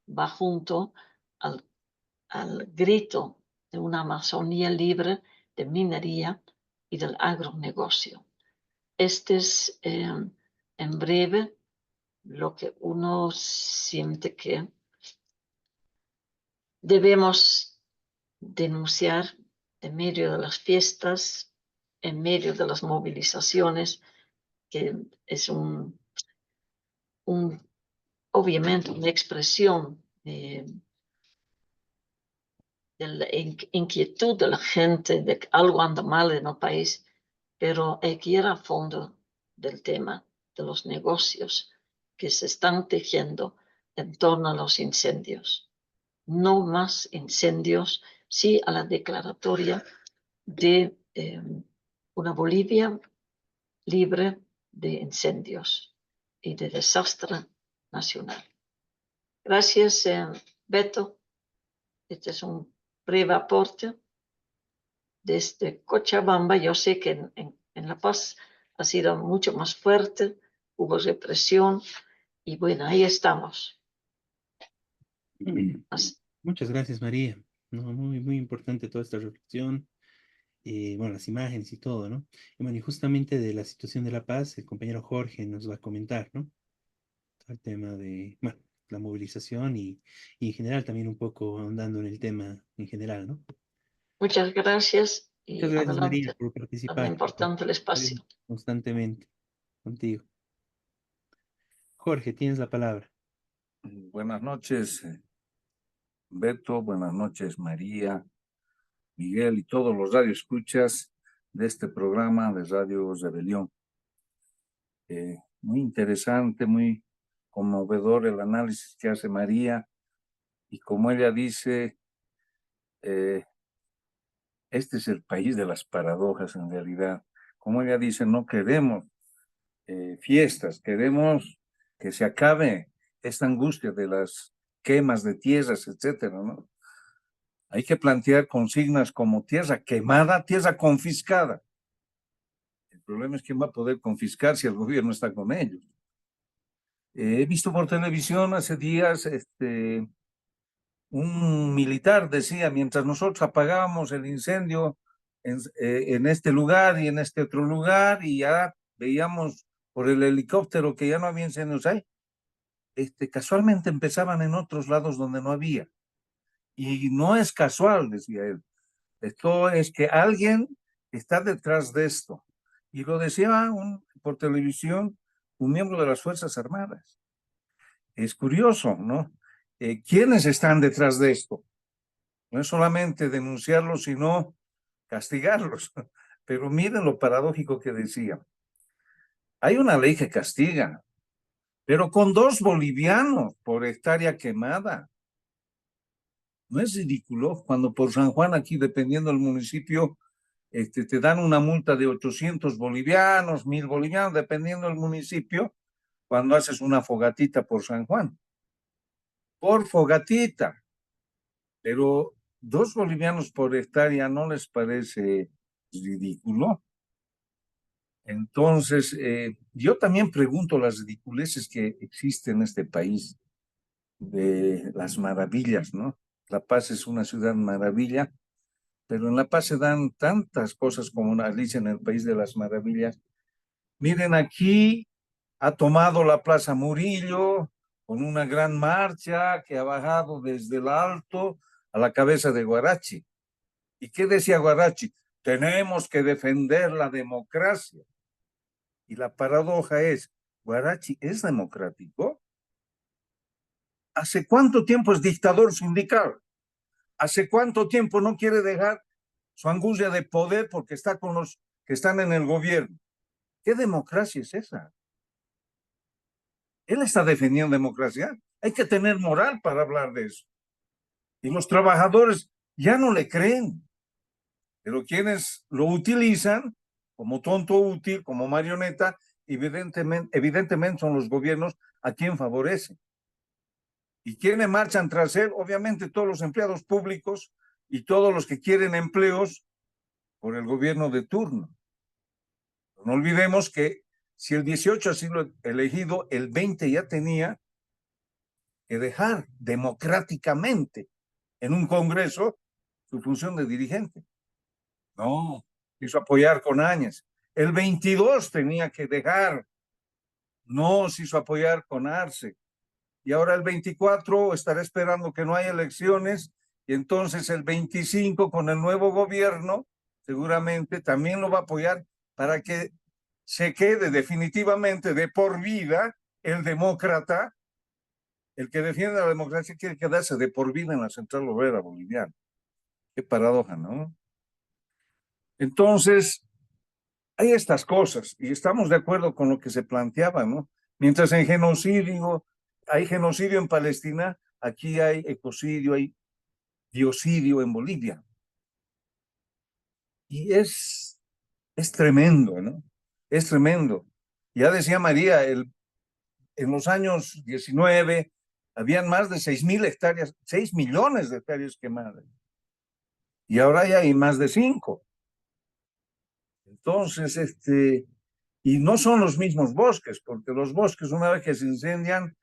va junto al grito de una Amazonía libre de minería y del agronegocio. Este es en breve lo que uno siente que debemos denunciar en medio de las fiestas, en medio de las movilizaciones, que es obviamente una expresión de la inquietud de la gente de que algo anda mal en el país, pero hay que ir a fondo del tema de los negocios que se están tejiendo en torno a los incendios. No más incendios, sí a la declaratoria de una Bolivia libre de incendios y de desastre nacional. Gracias, Beto. Este es un breve aporte desde Cochabamba. Yo sé que en La Paz ha sido mucho más fuerte, hubo represión y bueno, ahí estamos. Muchas gracias, María. No, muy, muy importante toda esta reflexión, bueno, las imágenes y todo, ¿no? Y bueno, y justamente de la situación de La Paz, el compañero Jorge nos va a comentar, ¿no? Todo el tema de, bueno, la movilización y en general también un poco ahondando en el tema en general, ¿no? Muchas gracias Muchas y gracias, María, adelante. por Es muy participar. importante el Estoy espacio. constantemente contigo. Jorge, tienes la palabra. Buenas noches, Beto. Buenas noches, María, Miguel y todos los radioescuchas de este programa de Radio Rebelión. Muy interesante, muy conmovedor el análisis que hace María. Y como ella dice, este es el país de las paradojas en realidad. Como ella dice, no queremos fiestas, queremos que se acabe esta angustia de las quemas de tierras, etcétera, ¿no? Hay que plantear consignas como tierra quemada, tierra confiscada. El problema es quién va a poder confiscar si el gobierno está con ellos. He visto por televisión hace días un militar decía, mientras nosotros apagábamos el incendio en este lugar y en este otro lugar, y ya veíamos por el helicóptero que ya no había incendios ahí, casualmente empezaban en otros lados donde no había. Y no es casual, decía él. Esto es que alguien está detrás de esto. Y lo decía por televisión un miembro de las Fuerzas Armadas. Es curioso, ¿no? ¿Quiénes están detrás de esto? No es solamente denunciarlos, sino castigarlos. Pero miren lo paradójico que decía. Hay una ley que castiga, pero con 2 bolivianos por hectárea quemada. ¿No es ridículo? Cuando por San Juan, aquí, dependiendo del municipio, te dan una multa de 800 bolivianos, 1000 bolivianos, dependiendo del municipio, cuando haces una fogatita por San Juan. Por fogatita. Pero 2 bolivianos por hectárea, ¿no les parece ridículo? Entonces, yo también pregunto las ridiculeces que existen en este país, de las maravillas, ¿no? La Paz es una ciudad maravilla, pero en La Paz se dan tantas cosas como Alicia en el País de las Maravillas. Miren, aquí ha tomado la Plaza Murillo con una gran marcha que ha bajado desde el alto a la cabeza de Guarachi. ¿Y qué decía Guarachi? Tenemos que defender la democracia. Y la paradoja es, ¿Guarachi es democrático? ¿Hace cuánto tiempo es dictador sindical? ¿Hace cuánto tiempo no quiere dejar su angustia de poder porque está con los que están en el gobierno? ¿Qué democracia es esa? Él está defendiendo democracia. Hay que tener moral para hablar de eso. Y los trabajadores ya no le creen. Pero quienes lo utilizan como tonto útil, como marioneta, evidentemente son los gobiernos a quien favorece. ¿Y quiénes marchan tras él? Obviamente todos los empleados públicos y todos los que quieren empleos por el gobierno de turno. No olvidemos que si el 18 ha sido elegido, el 20 ya tenía que dejar democráticamente en un Congreso su función de dirigente. No, quiso apoyar con Áñez. El 22 tenía que dejar, no se hizo apoyar con Arce. Y ahora el 24 estará esperando que no haya elecciones, y entonces el 25 con el nuevo gobierno seguramente también lo va a apoyar para que se quede definitivamente de por vida el demócrata. El que defiende la democracia quiere quedarse de por vida en la Central Obrera Boliviana. Qué paradoja, ¿no? Entonces, hay estas cosas y estamos de acuerdo con lo que se planteaba, ¿no? Mientras hay genocidio en Palestina, aquí hay ecocidio, hay biocidio en Bolivia. Y es tremendo, ¿no? Es tremendo. Ya decía María, en los años 19 habían más de 6,000 hectáreas, 6 millones de hectáreas quemadas. Y ahora ya hay más de 5. Entonces, y no son los mismos bosques, porque los bosques una vez que se incendian,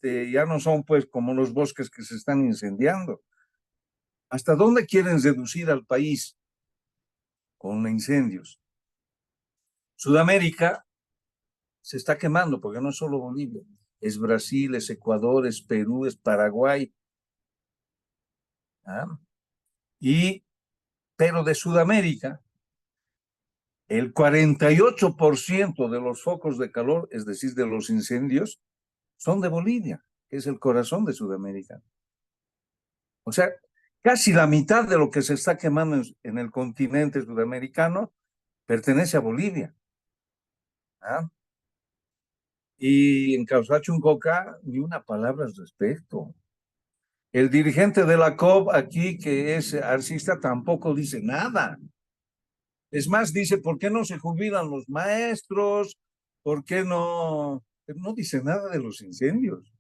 ya no son pues como los bosques que se están incendiando. ¿Hasta dónde quieren reducir al país con incendios? Sudamérica se está quemando, porque no es solo Bolivia, es Brasil, es Ecuador, es Perú, es Paraguay. ¿Ah? Pero de Sudamérica, el 48% de los focos de calor, es decir, de los incendios, son de Bolivia, que es el corazón de Sudamérica. O sea, casi la mitad de lo que se está quemando en el continente sudamericano pertenece a Bolivia. ¿Ah? Y en Causachuncoca ni una palabra al respecto. El dirigente de la COP aquí, que es arcista, tampoco dice nada. Es más, dice, ¿por qué no se jubilan los maestros? ¿Por qué no? No dice nada de los incendios.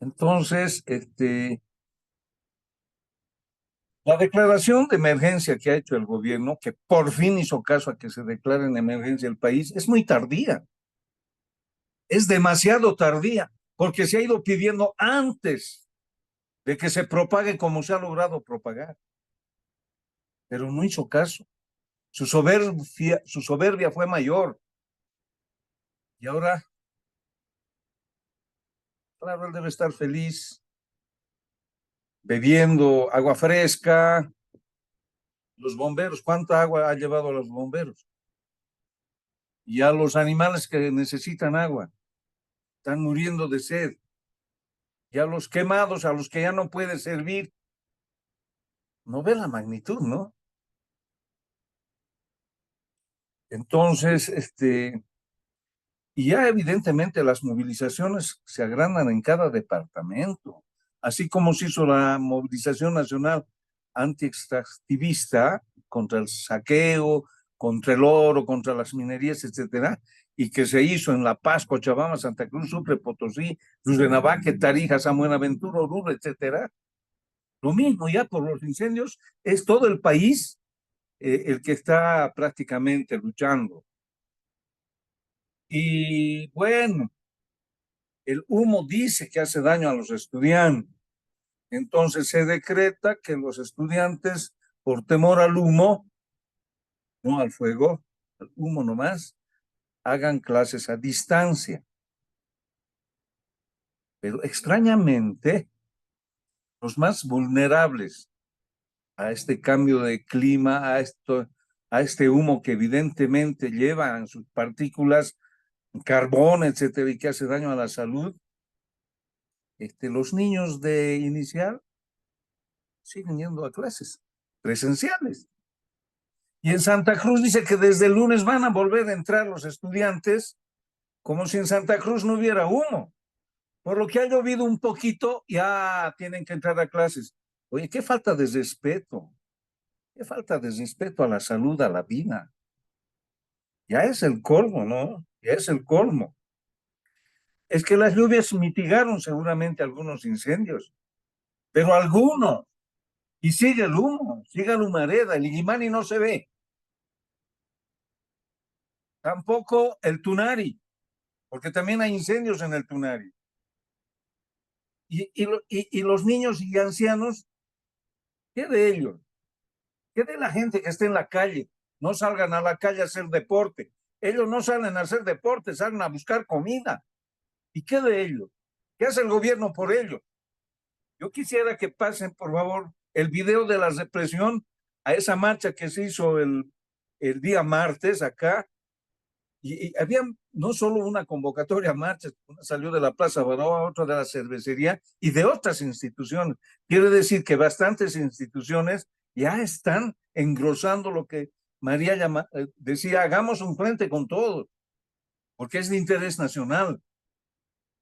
Entonces, la declaración de emergencia que ha hecho el gobierno, que por fin hizo caso a que se declare en emergencia el país, es muy tardía. Es demasiado tardía, porque se ha ido pidiendo antes de que se propague como se ha logrado propagar. Pero no hizo caso. Su soberbia fue mayor. Y ahora, claro, él debe estar feliz bebiendo agua fresca. Los bomberos, ¿cuánta agua ha llevado a los bomberos? Y a los animales que necesitan agua, están muriendo de sed. Y a los quemados, a los que ya no puede servir. No ve la magnitud, ¿no? Entonces, y ya evidentemente las movilizaciones se agrandan en cada departamento, así como se hizo la movilización nacional anti-extractivista contra el saqueo, contra el oro, contra las minerías, etcétera, y que se hizo en La Paz, Cochabamba, Santa Cruz, Sucre, Potosí, Lucenabaque, Tarija, San Buenaventura, Oruro, etcétera. Lo mismo ya por los incendios, es todo el país el que está prácticamente luchando. Y bueno, el humo dice que hace daño a los estudiantes. Entonces se decreta que los estudiantes, por temor al humo, no al fuego, al humo nomás, hagan clases a distancia. Pero extrañamente, los más vulnerables a este cambio de clima, a este humo que evidentemente lleva en sus partículas carbón, etcétera, y que hace daño a la salud, los niños de inicial siguen yendo a clases presenciales. Y en Santa Cruz dice que desde el lunes van a volver a entrar los estudiantes como si en Santa Cruz no hubiera humo. Por lo que ha llovido un poquito, ya tienen que entrar a clases. Oye, qué falta de respeto. Qué falta de respeto a la salud, a la vida. Ya es el colmo, ¿no? Ya es el colmo. Es que las lluvias mitigaron seguramente algunos incendios, pero algunos. Y sigue el humo, sigue la humareda, el Illimani no se ve. Tampoco el Tunari, porque también hay incendios en el Tunari. Y los niños y ancianos, ¿qué de ellos? ¿Qué de la gente que está en la calle? No salgan a la calle a hacer deporte. Ellos no salen a hacer deporte, salen a buscar comida. ¿Y qué de ellos? ¿Qué hace el gobierno por ellos? Yo quisiera que pasen, por favor, el video de la represión a esa marcha que se hizo el día martes acá. Y había no solo una convocatoria a marchas, una salió de la Plaza Baroa, otra de la cervecería y de otras instituciones. Quiere decir que bastantes instituciones ya están engrosando lo que María decía, hagamos un frente con todos, porque es de interés nacional.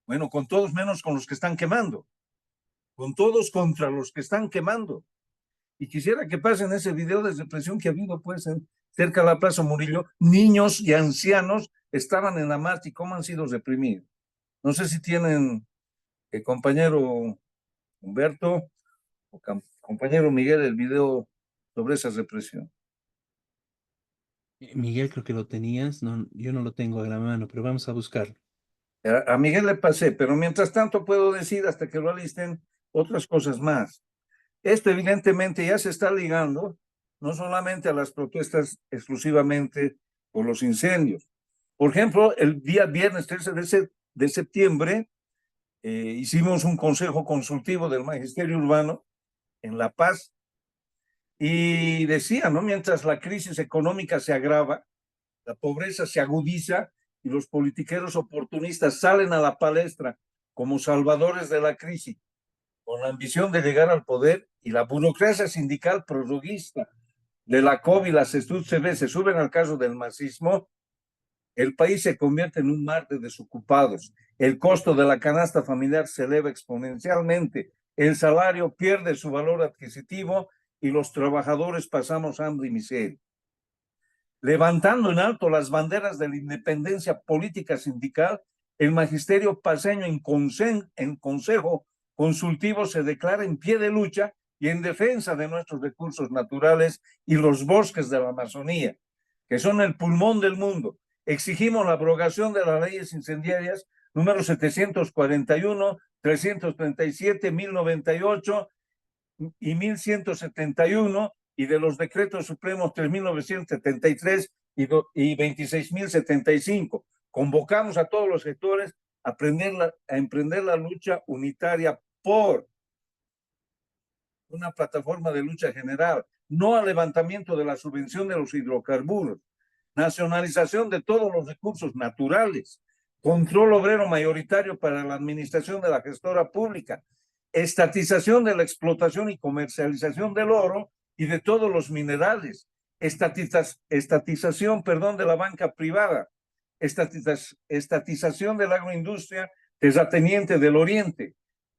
Bueno, con todos menos con los que están quemando, con todos contra los que están quemando. Y quisiera que pasen ese video de represión que ha habido pues cerca de la Plaza Murillo. Niños y ancianos estaban en la marcha y cómo han sido reprimidos. No sé si tienen compañero Humberto o compañero Miguel el video sobre esa represión. Miguel, creo que lo tenías, no, yo no lo tengo a la mano, pero vamos a buscarlo. A Miguel le pasé, pero mientras tanto puedo decir hasta que lo alisten otras cosas más. Esto evidentemente ya se está ligando no solamente a las protestas exclusivamente por los incendios. Por ejemplo, el día viernes 13 de septiembre hicimos un consejo consultivo del Magisterio Urbano en La Paz y decía, ¿no? Mientras la crisis económica se agrava, la pobreza se agudiza y los politiqueros oportunistas salen a la palestra como salvadores de la crisis, con la ambición de llegar al poder y la burocracia sindical prorroguista de la COB y la CESTUD-CB se suben al caso del marxismo, el país se convierte en un mar de desocupados. El costo de la canasta familiar se eleva exponencialmente. El salario pierde su valor adquisitivo y los trabajadores pasamos hambre y miseria. Levantando en alto las banderas de la independencia política sindical, el magisterio paceño en consejo consultivo se declara en pie de lucha y en defensa de nuestros recursos naturales y los bosques de la Amazonía, que son el pulmón del mundo. Exigimos la abrogación de las leyes incendiarias número 741, 337, 1098 y 1171 y de los decretos supremos 3973 y 26.075. Convocamos a todos los sectores a emprender la lucha unitaria por una plataforma de lucha general, no al levantamiento de la subvención de los hidrocarburos, nacionalización de todos los recursos naturales, control obrero mayoritario para la administración de la gestora pública, estatización de la explotación y comercialización del oro y de todos los minerales, estatización de la banca privada, estatización de la agroindustria terrateniente del Oriente,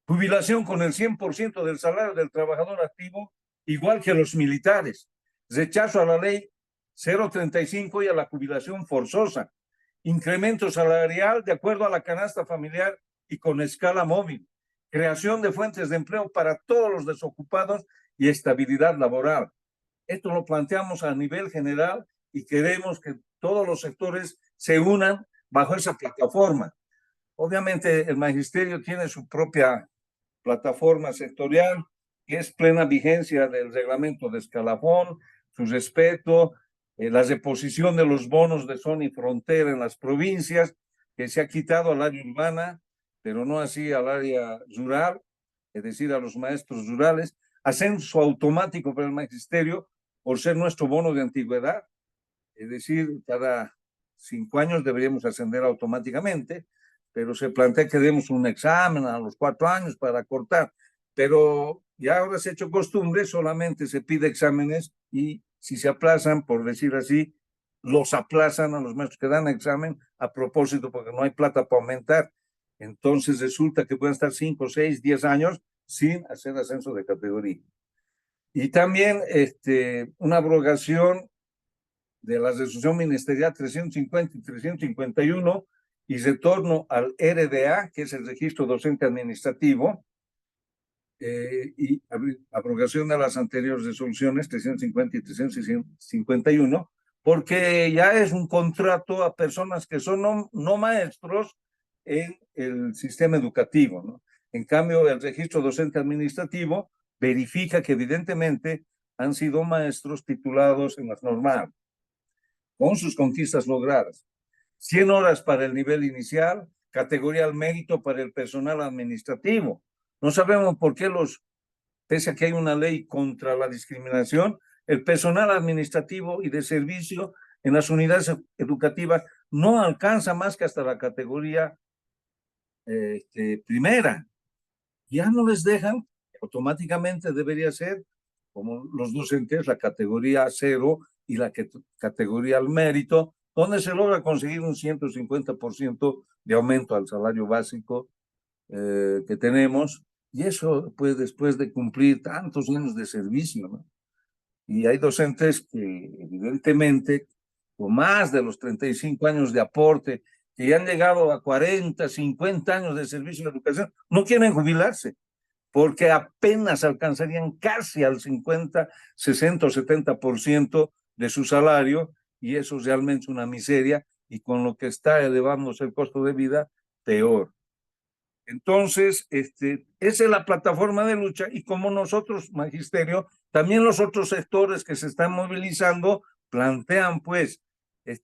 jubilación con el 100% del salario del trabajador activo, igual que los militares, rechazo a la ley 035 y a la jubilación forzosa, incremento salarial de acuerdo a la canasta familiar y con escala móvil, creación de fuentes de empleo para todos los desocupados y estabilidad laboral. Esto lo planteamos a nivel general y queremos que todos los sectores se unan bajo esa plataforma. Obviamente el magisterio tiene su propia plataforma sectorial, que es plena vigencia del reglamento de escalafón, su respeto, la reposición de los bonos de zona y frontera en las provincias, que se ha quitado al área urbana, pero no así al área rural, es decir, a los maestros rurales, ascenso automático para el magisterio por ser nuestro bono de antigüedad, es decir, cada 5 años deberíamos ascender automáticamente, pero se plantea que demos un examen a los 4 años para cortar, pero ya ahora se ha hecho costumbre, solamente se pide exámenes y si se aplazan, por decir así, los aplazan a los maestros que dan examen a propósito porque no hay plata para aumentar. Entonces resulta que pueden estar 5, 6, 10 años sin hacer ascenso de categoría. Y también una abrogación de la resolución ministerial 350 y 351 y retorno al RDA, que es el registro docente administrativo, y abrogación de las anteriores resoluciones 350 y 351, porque ya es un contrato a personas que son no maestros en el sistema educativo, ¿no? En cambio, el registro docente administrativo verifica que evidentemente han sido maestros titulados en las normales, con sus conquistas logradas. 100 horas para el nivel inicial, categoría al mérito para el personal administrativo. No sabemos por qué pese a que hay una ley contra la discriminación, el personal administrativo y de servicio en las unidades educativas no alcanza más que hasta la categoría primera. Ya no les dejan, automáticamente debería ser, como los docentes, la categoría 0 y la categoría al mérito, donde se logra conseguir un 150% de aumento al salario básico que tenemos, y eso pues después de cumplir tantos años de servicio, ¿no? Y hay docentes que evidentemente con más de los 35 años de aporte, que ya han llegado a 40, 50 años de servicio en la educación, no quieren jubilarse, porque apenas alcanzarían casi al 50, 60 o 70% de su salario, y eso realmente es una miseria, y con lo que está elevándose el costo de vida, peor. Entonces, esa es la plataforma de lucha, y como nosotros, magisterio, también los otros sectores que se están movilizando plantean pues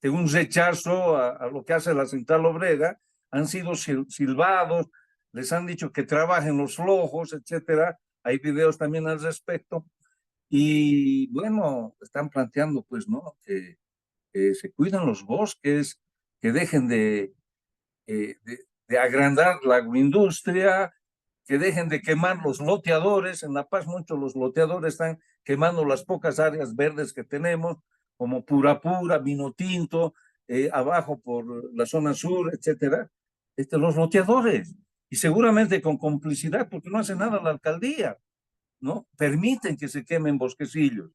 un rechazo a lo que hace la central obrera, han sido silbados, les han dicho que trabajen los flojos, etcétera. Hay videos también al respecto. Y bueno, están planteando pues, ¿no? Que se cuiden los bosques, que dejen de agrandar la agroindustria, que dejen de quemar los loteadores. En La Paz muchos los loteadores están quemando las pocas áreas verdes que tenemos, como Purapura, Vinotinto, abajo por la zona sur, etcétera. Los loteadores, y seguramente con complicidad, porque no hace nada la alcaldía, ¿no? Permiten que se quemen bosquecillos.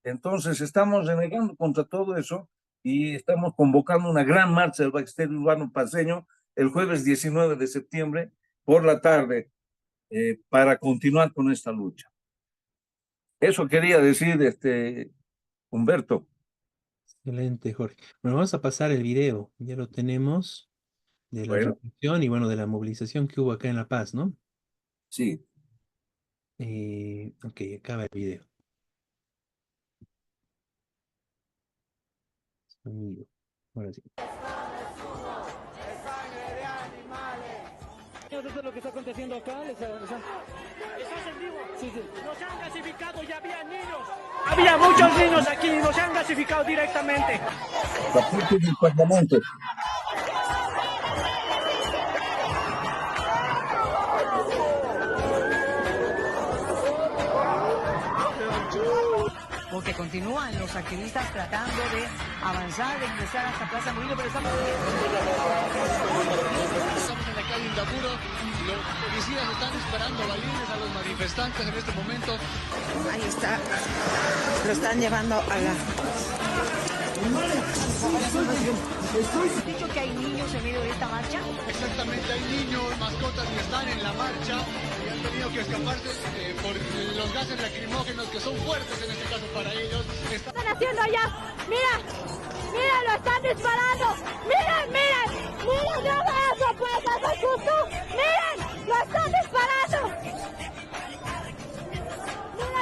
Entonces estamos renegando contra todo eso y estamos convocando una gran marcha del magisterio urbano paceño el jueves 19 de septiembre por la tarde para continuar con esta lucha. Eso quería decir, Humberto. Excelente, Jorge. Bueno, vamos a pasar el video. Ya lo tenemos de la Bueno, represión y bueno, de la movilización que hubo acá en La Paz, ¿no? sí. Ok, acaba el video. Sonido. Ahora sí. Eso es lo que está aconteciendo acá. ¿Estás en vivo? Sí, sí. Nos han gasificado, ya había niños. Había muchos niños aquí, nos han gasificado directamente. La puerta del Parlamento. Porque continúan los activistas tratando de avanzar, de ingresar hasta Plaza Murillo, pero estamos en la calle Indapuro, los policías están disparando balines a los manifestantes en este momento. Ahí está, lo están llevando a la... ¿Has dicho que hay niños en medio de esta marcha? Exactamente, hay niños, mascotas que están en la marcha y han tenido que escaparse por los gases lacrimógenos que son fuertes en este caso para ellos. ¿Qué están haciendo allá? ¡Mira! ¡Mira! ¡Lo están disparando! ¡Miren! ¡Miren! ¡Miren! ¡No eso! ¡Pues eso es justo! ¡Miren! ¡Lo están disparando!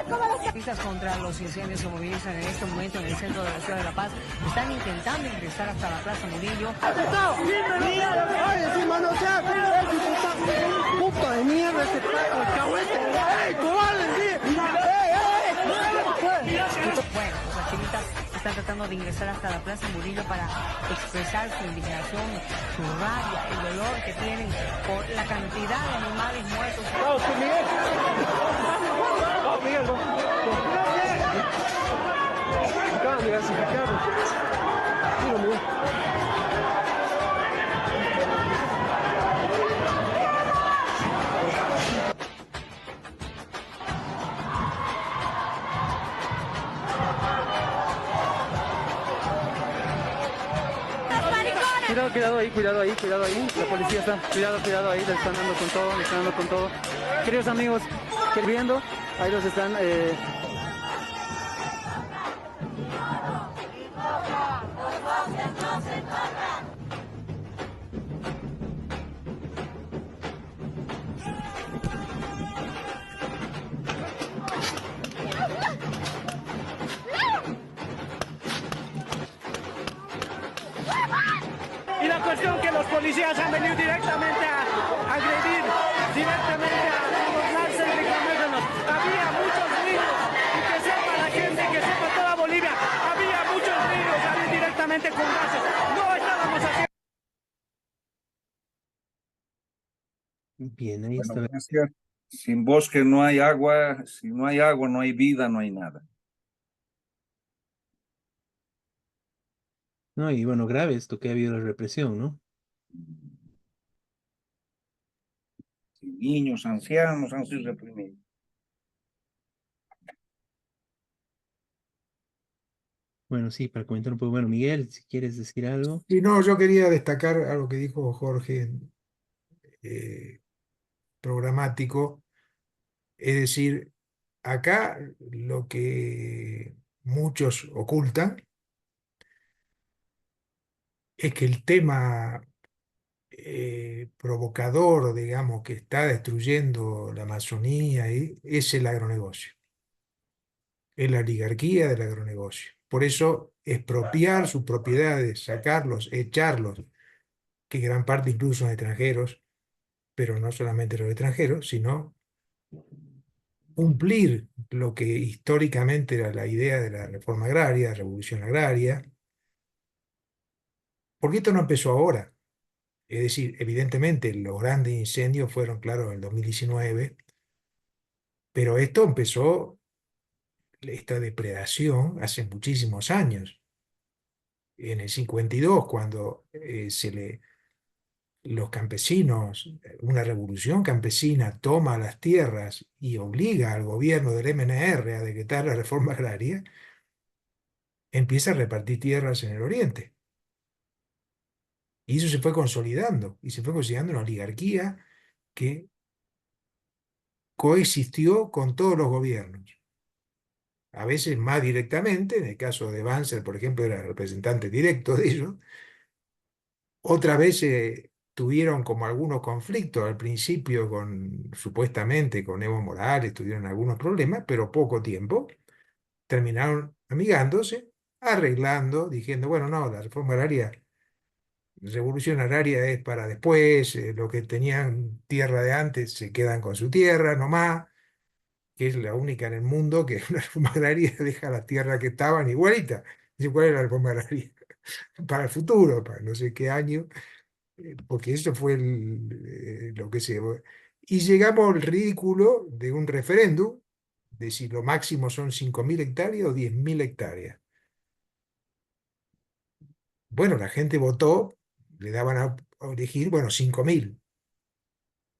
Los activistas contra los incendios se movilizan en este momento en el centro de la ciudad de La Paz. Están intentando ingresar hasta la Plaza Murillo. ¡Puta de mierda este taco, cahuete! ¡Ey, cobarde! Bueno, los activistas están tratando de ingresar hasta la Plaza Murillo para expresar su indignación, su rabia, el dolor que tienen por la cantidad de animales muertos. ¡Vamos, Miguel! ¡Vamos, Miguel! Acaban de gasificarnos. Mira, Miguel. Cuidado ahí. La policía está, cuidado ahí, le están dando con todo. Queridos amigos, que viendo, ahí los están... Y la cuestión que los policías han venido directamente a agredir, directamente a burlarse de reclamarnos. Había muchos niños, y que sepa la gente, que sepa toda Bolivia, había muchos niños ahí directamente con gases. No estábamos haciendo... Bien, ahí Bueno, está. gracias. Sin bosque no hay agua, si no hay agua no hay vida, no hay nada. No, y bueno, grave esto que ha habido la represión, ¿no? Niños, ancianos han sido reprimidos. Bueno, sí, para comentar un poco. Bueno, Miguel, si quieres decir algo. Y no, yo quería destacar algo que dijo Jorge, eh, programático, es decir, acá lo que muchos ocultan es que el tema provocador, digamos, que está destruyendo la Amazonía es el agronegocio, es la oligarquía del agronegocio. Por eso, expropiar sus propiedades, sacarlos, echarlos, que gran parte incluso son extranjeros, pero no solamente los extranjeros, sino cumplir lo que históricamente era la idea de la reforma agraria, revolución agraria, porque esto no empezó ahora. Es decir, evidentemente los grandes incendios fueron, claro, en el 2019, pero esto empezó, esta depredación, hace muchísimos años. En el 52, cuando los campesinos, una revolución campesina toma las tierras y obliga al gobierno del MNR a decretar la reforma agraria, empieza a repartir tierras en el oriente. Y eso se fue consolidando, y se fue consolidando una oligarquía que coexistió con todos los gobiernos. A veces más directamente, en el caso de Banzer, por ejemplo, era el representante directo de ellos. Otras veces tuvieron como algunos conflictos al principio supuestamente con Evo Morales, tuvieron algunos problemas, pero poco tiempo. Terminaron amigándose, arreglando, diciendo, bueno, no, la reforma agraria, revolución agraria es para después, los que tenían tierra de antes se quedan con su tierra nomás, que es la única en el mundo que una reforma agraria deja la tierra que estaban igualita. Dice, ¿cuál es la reforma agraria? Para el futuro, para no sé qué año, porque eso fue lo que se... Y llegamos al ridículo de un referéndum, de si lo máximo son 5.000 hectáreas o 10.000 hectáreas. Bueno, la gente votó, le daban a elegir, bueno, 5.000.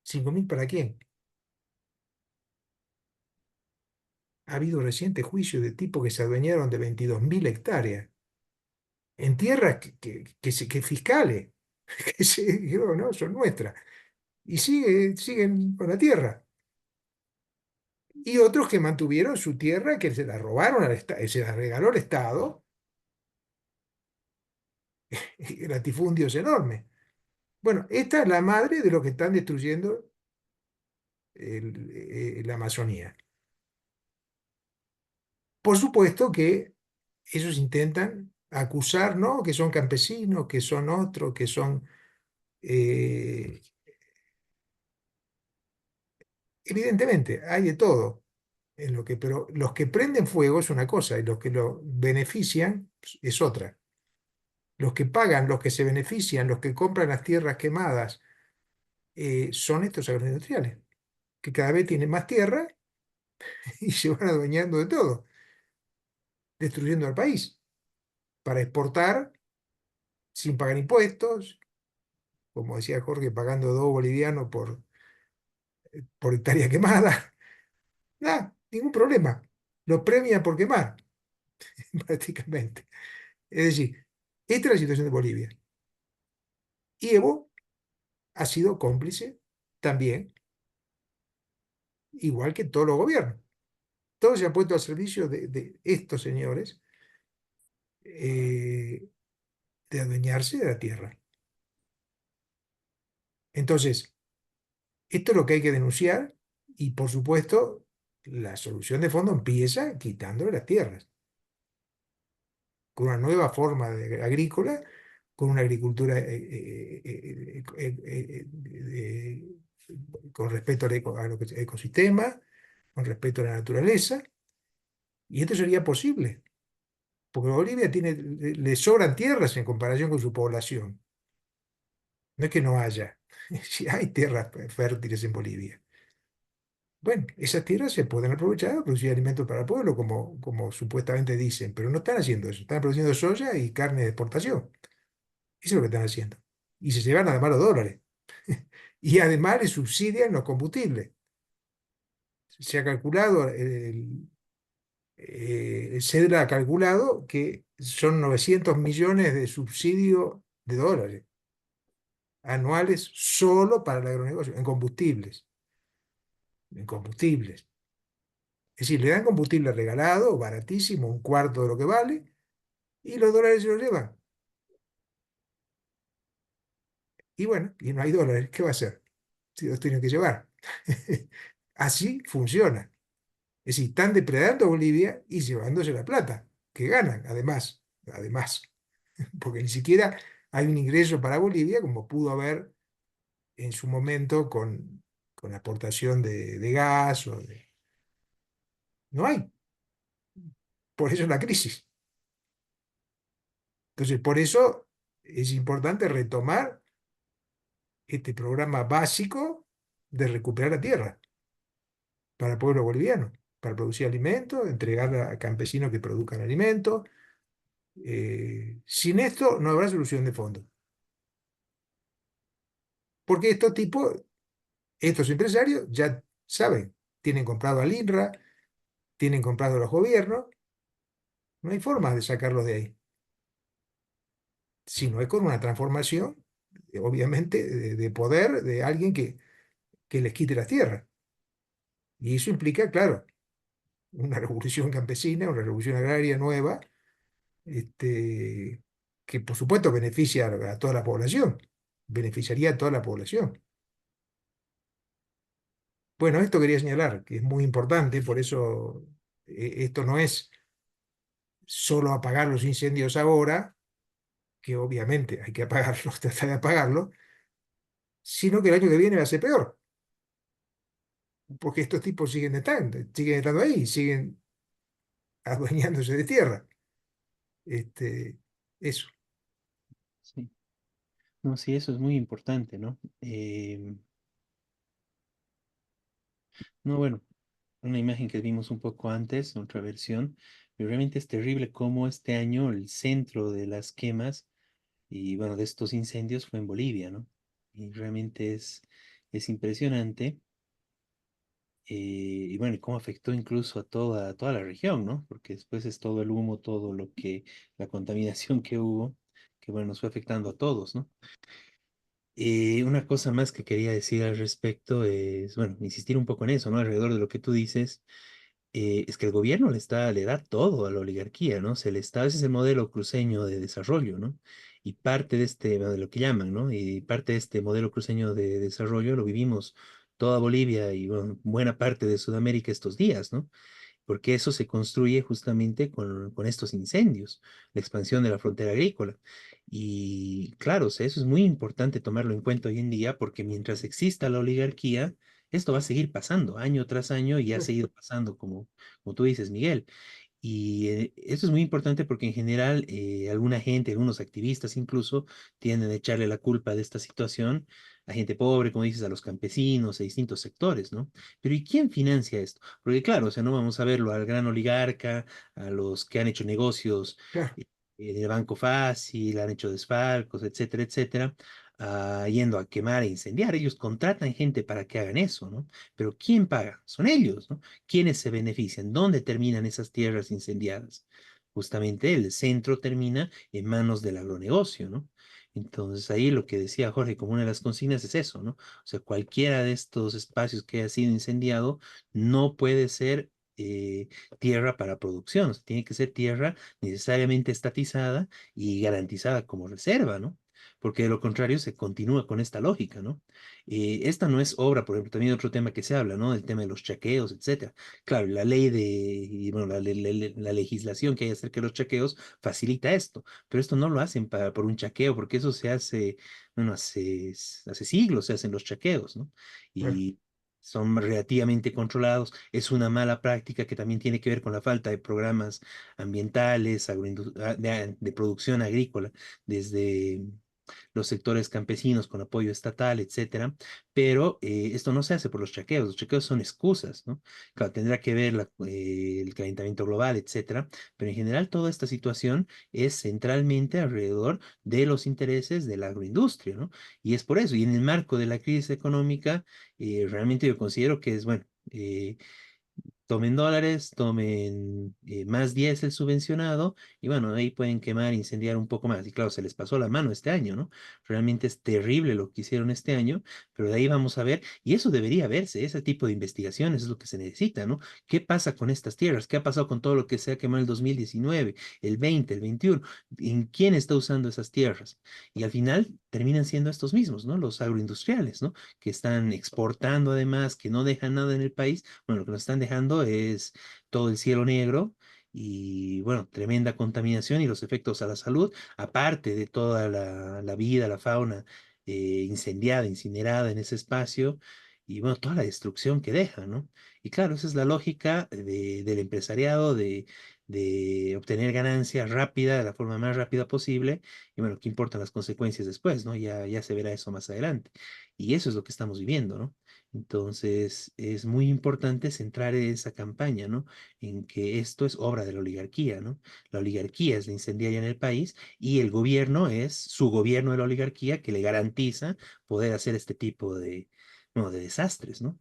¿5.000 para quién? Ha habido recientes juicios de tipos que se adueñaron de 22.000 hectáreas en tierras que fiscales, que se dijeron, no, son nuestras, y siguen con la tierra. Y otros que mantuvieron su tierra, que se la robaron al Estado, se la regaló el Estado, el latifundio es enorme. Bueno, esta es la madre de lo que están destruyendo la Amazonía. Por supuesto que ellos intentan acusar, ¿no? Que son campesinos, que son otros, que son... evidentemente, hay de todo. Pero los que prenden fuego es una cosa y los que lo benefician es otra. Los que pagan, los que se benefician, los que compran las tierras quemadas, son estos agroindustriales, que cada vez tienen más tierra y se van adueñando de todo, destruyendo al país para exportar sin pagar impuestos, como decía Jorge, pagando 2 bolivianos por hectárea quemada. Nada, ningún problema. Lo premian por quemar, prácticamente. Es decir, esta es la situación de Bolivia. Y Evo ha sido cómplice también, igual que todos los gobiernos. Todos se han puesto al servicio de estos señores, de adueñarse de la tierra. Entonces, esto es lo que hay que denunciar y, por supuesto, la solución de fondo empieza quitándole las tierras, con una nueva forma agrícola, con una agricultura con respeto a lo que es el ecosistema, con respeto a la naturaleza, y esto sería posible, porque Bolivia le sobran tierras en comparación con su población. No es que no haya, si hay tierras fértiles en Bolivia. Bueno, esas tierras se pueden aprovechar para producir alimentos para el pueblo, como supuestamente dicen, pero no están haciendo eso. Están produciendo soya y carne de exportación. Eso es lo que están haciendo. Y se llevan además los dólares. Y además le subsidian los combustibles. Se ha calculado, el CEDRA ha calculado que son 900 millones de subsidio de dólares anuales solo para el agronegocio, en combustibles. En combustibles. Es decir, le dan combustible regalado, baratísimo, un cuarto de lo que vale, y los dólares se los llevan. Y bueno, y no hay dólares, ¿qué va a hacer? Si los tienen que llevar. Así funciona. Es decir, están depredando a Bolivia y llevándose la plata, que ganan, además, porque ni siquiera hay un ingreso para Bolivia como pudo haber en su momento con la aportación de gas No hay. Por eso es la crisis. Entonces, por eso es importante retomar este programa básico de recuperar la tierra para el pueblo boliviano, para producir alimentos, entregar a campesinos que produzcan alimentos. Sin esto no habrá solución de fondo. Porque estos empresarios ya saben, tienen comprado al INRA, tienen comprado a los gobiernos, no hay forma de sacarlos de ahí. Si no es con una transformación obviamente, de poder de alguien que les quite las tierras. Y eso implica, claro, una revolución campesina, una revolución agraria nueva, este, que por supuesto beneficia a toda la población, beneficiaría a toda la población. Bueno, esto quería señalar, que es muy importante, por eso esto no es solo apagar los incendios ahora, que obviamente hay que apagarlos, tratar de apagarlos, sino que el año que viene va a ser peor, porque estos tipos siguen estando ahí, siguen adueñándose de tierra. Este, eso. Sí. No, sí, eso es muy importante, ¿no? No, bueno, una imagen que vimos un poco antes, otra versión, pero realmente es terrible cómo este año el centro de las quemas y bueno, de estos incendios fue en Bolivia, ¿no? Y realmente es impresionante. Y bueno, y cómo afectó incluso a toda la región, ¿no? Porque después es todo el humo, todo lo que, la contaminación que hubo, que bueno, nos fue afectando a todos, ¿no? Una cosa más que quería decir al respecto es, bueno, insistir un poco en eso, ¿no? Alrededor de lo que tú dices, es que el gobierno le da todo a la oligarquía, ¿no? Ese es el modelo cruceño de desarrollo, ¿no? Y parte de este, bueno, de lo que llaman, ¿no? Y parte de este modelo cruceño de desarrollo lo vivimos toda Bolivia y bueno, buena parte de Sudamérica estos días, ¿no? Porque eso se construye justamente con estos incendios, la expansión de la frontera agrícola. Y claro, o sea, eso es muy importante tomarlo en cuenta hoy en día, porque mientras exista la oligarquía, esto va a seguir pasando año tras año y ha seguido pasando, como tú dices, Miguel. Y eso es muy importante porque en general alguna gente, algunos activistas incluso, tienden a echarle la culpa de esta situación a gente pobre, como dices, a los campesinos, a distintos sectores, ¿no? Pero ¿y quién financia esto? Porque claro, o sea, no vamos a verlo al gran oligarca, a los que han hecho negocios Claro, eh, en el Banco Fácil, han hecho desfalcos, etcétera, etcétera, yendo a quemar e incendiar. Ellos contratan gente para que hagan eso, ¿no? Pero ¿quién paga? Son ellos, ¿no? ¿Quiénes se benefician? ¿Dónde terminan esas tierras incendiadas? Justamente el centro termina en manos del agronegocio, ¿no? Entonces ahí lo que decía Jorge como una de las consignas es eso, ¿no? O sea, cualquiera de estos espacios que haya sido incendiado no puede ser tierra para producción, o sea, tiene que ser tierra necesariamente estatizada y garantizada como reserva, ¿no? Porque de lo contrario se continúa con esta lógica, ¿no? Esta no es obra, por ejemplo, también otro tema que se habla, ¿no? El tema de los chaqueos, etcétera. Claro, la ley y bueno, la legislación que hay acerca de los chaqueos facilita esto, pero esto no lo hacen por un chaqueo, porque eso se hace, bueno, hace siglos se hacen los chaqueos, ¿no? claro. Y son relativamente controlados. Es una mala práctica que también tiene que ver con la falta de programas ambientales, de producción agrícola, desde los sectores campesinos con apoyo estatal, etcétera, pero esto no se hace por los chaqueos son excusas, ¿no? Claro, tendrá que ver el calentamiento global, etcétera, pero en general toda esta situación es centralmente alrededor de los intereses de la agroindustria, ¿no? Y es por eso, y en el marco de la crisis económica, realmente yo considero que es, bueno, tomen dólares, tomen más diésel subvencionado y bueno, ahí pueden quemar, incendiar un poco más. Y claro, se les pasó la mano este año, ¿no? Realmente es terrible lo que hicieron este año, pero de ahí vamos a ver, y eso debería verse, ese tipo de investigaciones es lo que se necesita, ¿no? ¿Qué pasa con estas tierras? ¿Qué ha pasado con todo lo que se ha quemado en el 2019, el 20, el 21? ¿En quién está usando esas tierras? Y al final terminan siendo estos mismos, ¿no? Los agroindustriales, ¿no? Que están exportando además, que no dejan nada en el país. Bueno, lo que nos están dejando es todo el cielo negro y, bueno, tremenda contaminación y los efectos a la salud, aparte de toda la vida, la fauna incendiada, incinerada en ese espacio y, bueno, toda la destrucción que deja, ¿no? Y claro, esa es la lógica del empresariado, de obtener ganancia rápida, de la forma más rápida posible. Y bueno, ¿qué importan las consecuencias después, no? Ya se verá eso más adelante. Y eso es lo que estamos viviendo, ¿no? Entonces, es muy importante centrar esa campaña, ¿no? En que esto es obra de la oligarquía, ¿no? La oligarquía es la incendiaria en el país y el gobierno es su gobierno de la oligarquía que le garantiza poder hacer este tipo de, no, de desastres, ¿no?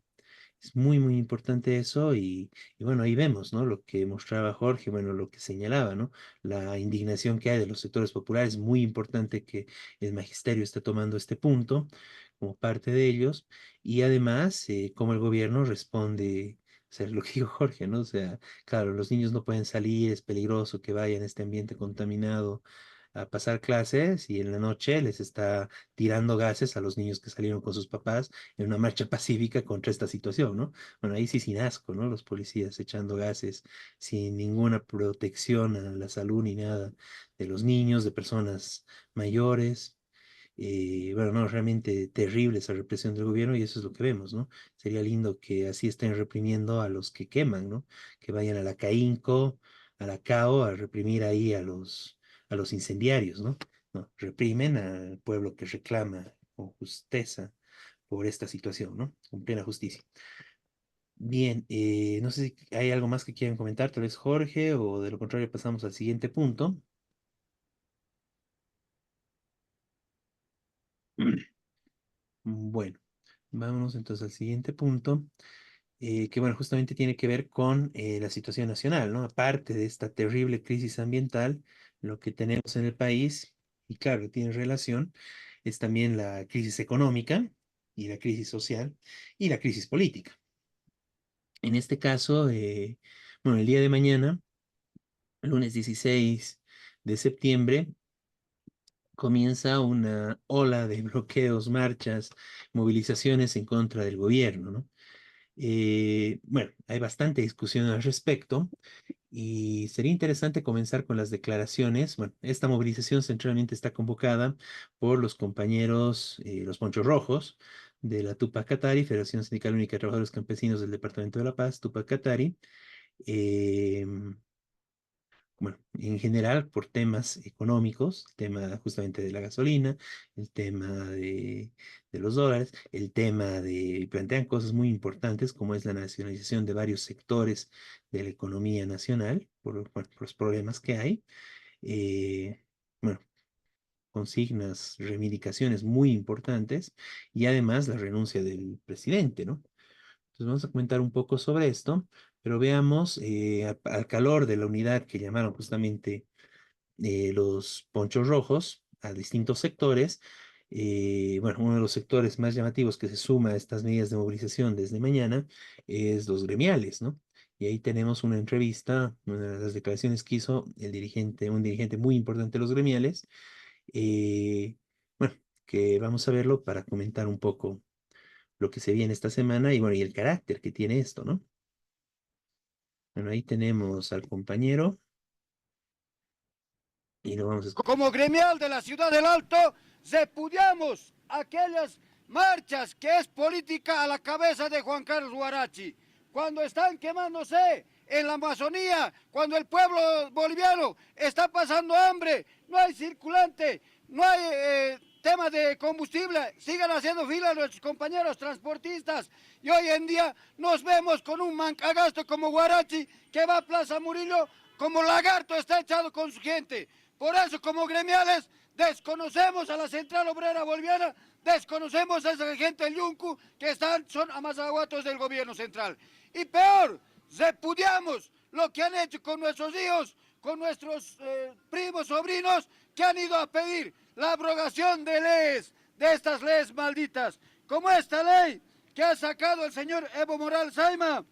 Es muy, muy importante eso y bueno, ahí vemos, ¿no? Lo que mostraba Jorge, bueno, lo que señalaba, ¿no? La indignación que hay de los sectores populares, muy importante que el magisterio está tomando este punto como parte de ellos y además cómo el gobierno responde, o sea, lo que dijo Jorge, ¿no? O sea, claro, los niños no pueden salir, es peligroso que vayan a este ambiente contaminado a pasar clases y en la noche les está tirando gases a los niños que salieron con sus papás en una marcha pacífica contra esta situación, ¿no? Bueno, ahí sí sin asco, ¿no? Los policías echando gases sin ninguna protección a la salud ni nada de los niños, de personas mayores. Bueno, no, realmente terrible esa represión del gobierno y eso es lo que vemos, ¿no? Sería lindo que así estén reprimiendo a los que queman, ¿no? Que vayan a la CAINCO, a la CAO, a reprimir ahí a los incendiarios, ¿no? No, reprimen al pueblo que reclama con justeza por esta situación, ¿no? Con plena justicia. Bien, no sé si hay algo más que quieran comentar, tal vez Jorge, o de lo contrario pasamos al siguiente punto. Bueno, vámonos entonces al siguiente punto, que bueno, justamente tiene que ver con la situación nacional, ¿no? Aparte de esta terrible crisis ambiental, lo que tenemos en el país, y claro, tiene relación, es también la crisis económica y la crisis social y la crisis política. En este caso, bueno, el día de mañana, lunes 16 de septiembre, comienza una ola de bloqueos, marchas, movilizaciones en contra del gobierno, ¿no? Bueno, hay bastante discusión al respecto y sería interesante comenzar con las declaraciones. Bueno, esta movilización centralmente está convocada por los compañeros, los Ponchos Rojos de la Tupac Katari, Federación Sindical Única de Trabajadores Campesinos del Departamento de La Paz, Tupac Katari. Bueno, en general por temas económicos, el tema justamente de la gasolina, el tema de los dólares, el tema de, plantean cosas muy importantes como es la nacionalización de varios sectores de la economía nacional, bueno, por los problemas que hay. Bueno, consignas, reivindicaciones muy importantes y además la renuncia del presidente, ¿no? Entonces vamos a comentar un poco sobre esto, pero veamos al calor de la unidad que llamaron justamente los ponchos rojos a distintos sectores. Bueno, uno de los sectores más llamativos que se suma a estas medidas de movilización desde mañana es los gremiales, ¿no? Y ahí tenemos una entrevista, una de las declaraciones que hizo el dirigente, un dirigente muy importante de los gremiales. eh, bueno, que vamos a verlo para comentar un poco lo que se viene esta semana y bueno, y el carácter que tiene esto, ¿no? Bueno, ahí tenemos al compañero y lo vamos a escuchar. Como gremial de la ciudad del Alto, repudiamos aquellas marchas que es política a la cabeza de Juan Carlos Huarachi. Cuando están quemándose en la Amazonía, cuando el pueblo boliviano está pasando hambre, no hay circulante, no hay tema de combustible, sigan haciendo fila nuestros compañeros transportistas y hoy en día nos vemos con un mancagasto como Huarachi que va a Plaza Murillo como lagarto está echado con su gente. Por eso como gremiales desconocemos a la Central Obrera Boliviana, desconocemos a esa gente del Yuncu que son amazaguatos del gobierno central. Y peor, repudiamos lo que han hecho con nuestros hijos, con nuestros primos, sobrinos, que han ido a pedir la abrogación de leyes, de estas leyes malditas, como esta ley que ha sacado el señor Evo Morales Saima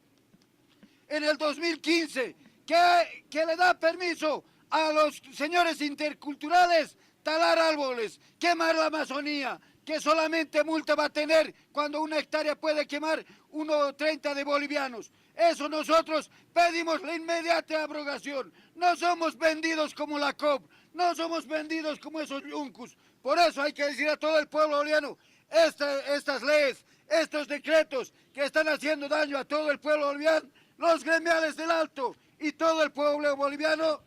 en el 2015, que le da permiso a los señores interculturales talar árboles, quemar la Amazonía, que solamente multa va a tener cuando una hectárea puede quemar 1,30 de bolivianos. Eso nosotros pedimos la inmediata abrogación. No somos vendidos como la COP, no somos vendidos como esos yuncus. Por eso hay que decir a todo el pueblo boliviano, estas leyes, estos decretos que están haciendo daño a todo el pueblo boliviano, los gremiales del Alto y todo el pueblo boliviano,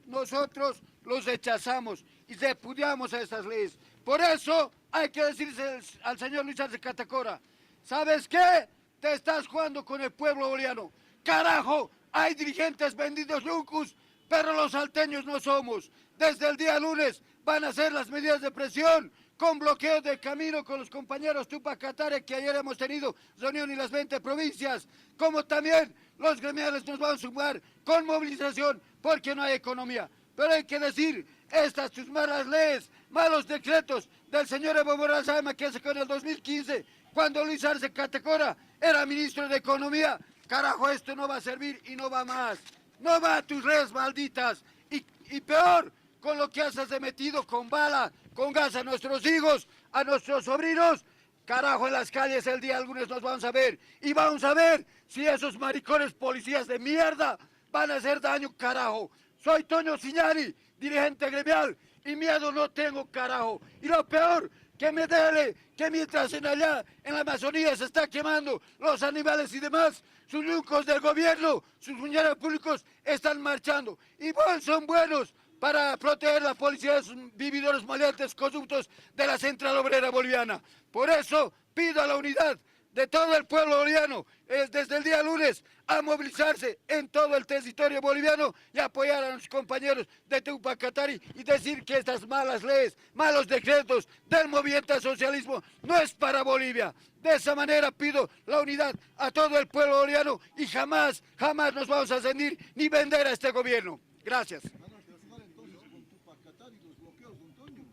nosotros los rechazamos y repudiamos a estas leyes. Por eso hay que decirse al señor Luis Arce Catacora, ¿sabes qué? Te estás jugando con el pueblo boliviano. Carajo, hay dirigentes vendidos yuncus, pero los salteños no somos. Desde el día lunes van a hacer las medidas de presión con bloqueos de camino con los compañeros Tupac Katari, que ayer hemos tenido reunión en las 20 provincias, como también los gremiales nos van a sumar con movilización, porque no hay economía. Pero hay que decir, estas sus malas leyes, malos decretos del señor Evo Morales Ayma, que sacó en el 2015, cuando Luis Arce Catacora era ministro de Economía. Carajo, esto no va a servir y no va más. No va a tus redes malditas. Y peor, con lo que has metido con bala, con gas a nuestros hijos, a nuestros sobrinos. Carajo, en las calles el día algunos nos vamos a ver. Y vamos a ver si esos maricones policías de mierda van a hacer daño, carajo. Soy Toño Siñari, dirigente gremial, y miedo no tengo, carajo. Y lo peor, que me duele que mientras allá en la Amazonía se está quemando los animales y demás, sus yuncos del gobierno, sus funcionarios públicos están marchando. Y son buenos para proteger la policía de esos vividores maleantes corruptos de la Central Obrera Boliviana. Por eso pido a la unidad de todo el pueblo boliviano, desde el día lunes, a movilizarse en todo el territorio boliviano y apoyar a los compañeros de Tupac Katari y decir que estas malas leyes, malos decretos del movimiento al socialismo no es para Bolivia. De esa manera pido la unidad a todo el pueblo boliviano y jamás, jamás nos vamos a rendir ni vender a este gobierno. Gracias.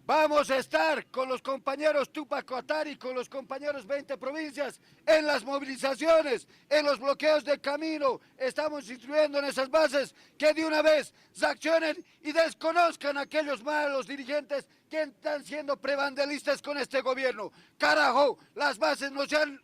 Vamos a estar con los compañeros Tupac Katari, con los compañeros 20 provincias, en las movilizaciones, en los bloqueos de camino. Estamos instruyendo en esas bases que de una vez se accionen y desconozcan a aquellos malos dirigentes que están siendo prebandelistas con este gobierno. Carajo, las bases nos han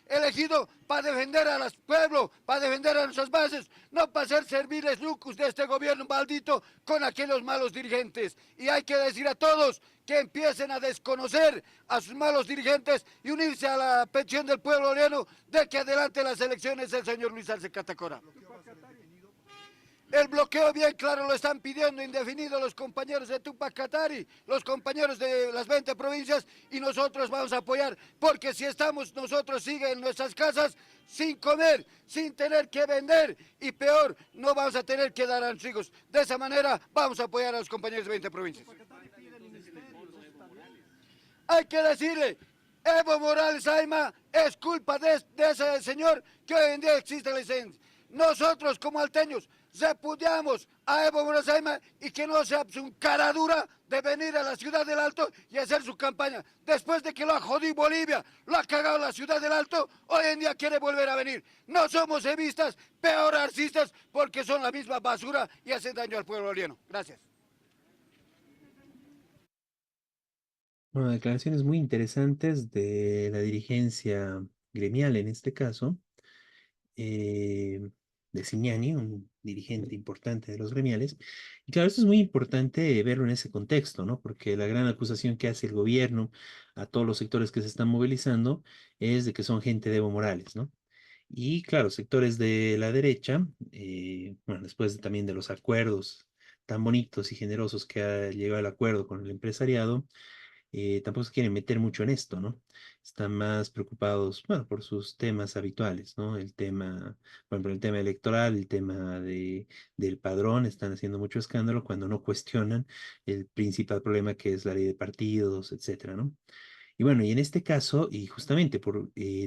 elegido para defender a los pueblos, para defender a nuestras bases, no para ser serviles lucus de este gobierno maldito con aquellos malos dirigentes. Y hay que decir a todos que empiecen a desconocer a sus malos dirigentes y unirse a la petición del pueblo boliviano de que adelante las elecciones del señor Luis Arce Catacora. El bloqueo bien claro lo están pidiendo indefinido los compañeros de Tupac Katari, los compañeros de las 20 provincias, y nosotros vamos a apoyar, porque si estamos nosotros sigue en nuestras casas sin comer, sin tener que vender, y peor, no vamos a tener que dar a los hijos. De esa manera vamos a apoyar a los compañeros de 20 provincias. Hay que decirle, Evo Morales Ayma es culpa de ese señor que hoy en día existe la licencia. Nosotros como alteños repudiamos a Evo Morales Ayma y que no sea un cara dura de venir a la ciudad del Alto y hacer su campaña. Después de que lo ha jodido Bolivia, lo ha cagado la ciudad del Alto, hoy en día quiere volver a venir. No somos evistas, peor arcistas, porque son la misma basura y hacen daño al pueblo boliviano. Gracias. Bueno, declaraciones muy interesantes de la dirigencia gremial en este caso, de Signani, un dirigente importante de los gremiales. Y claro, esto es muy importante verlo en ese contexto, ¿no? Porque la gran acusación que hace el gobierno a todos los sectores que se están movilizando es de que son gente de Evo Morales, ¿no? Y claro, sectores de la derecha, bueno, después también de los acuerdos tan bonitos y generosos que ha llegado el acuerdo con el empresariado, tampoco se quieren meter mucho en esto, ¿no? Están más preocupados, bueno, por sus temas habituales, ¿no? El tema, por ejemplo, el tema electoral, el tema del padrón, están haciendo mucho escándalo cuando no cuestionan el principal problema que es la ley de partidos, etcétera, ¿no? Y bueno, y en este caso, y justamente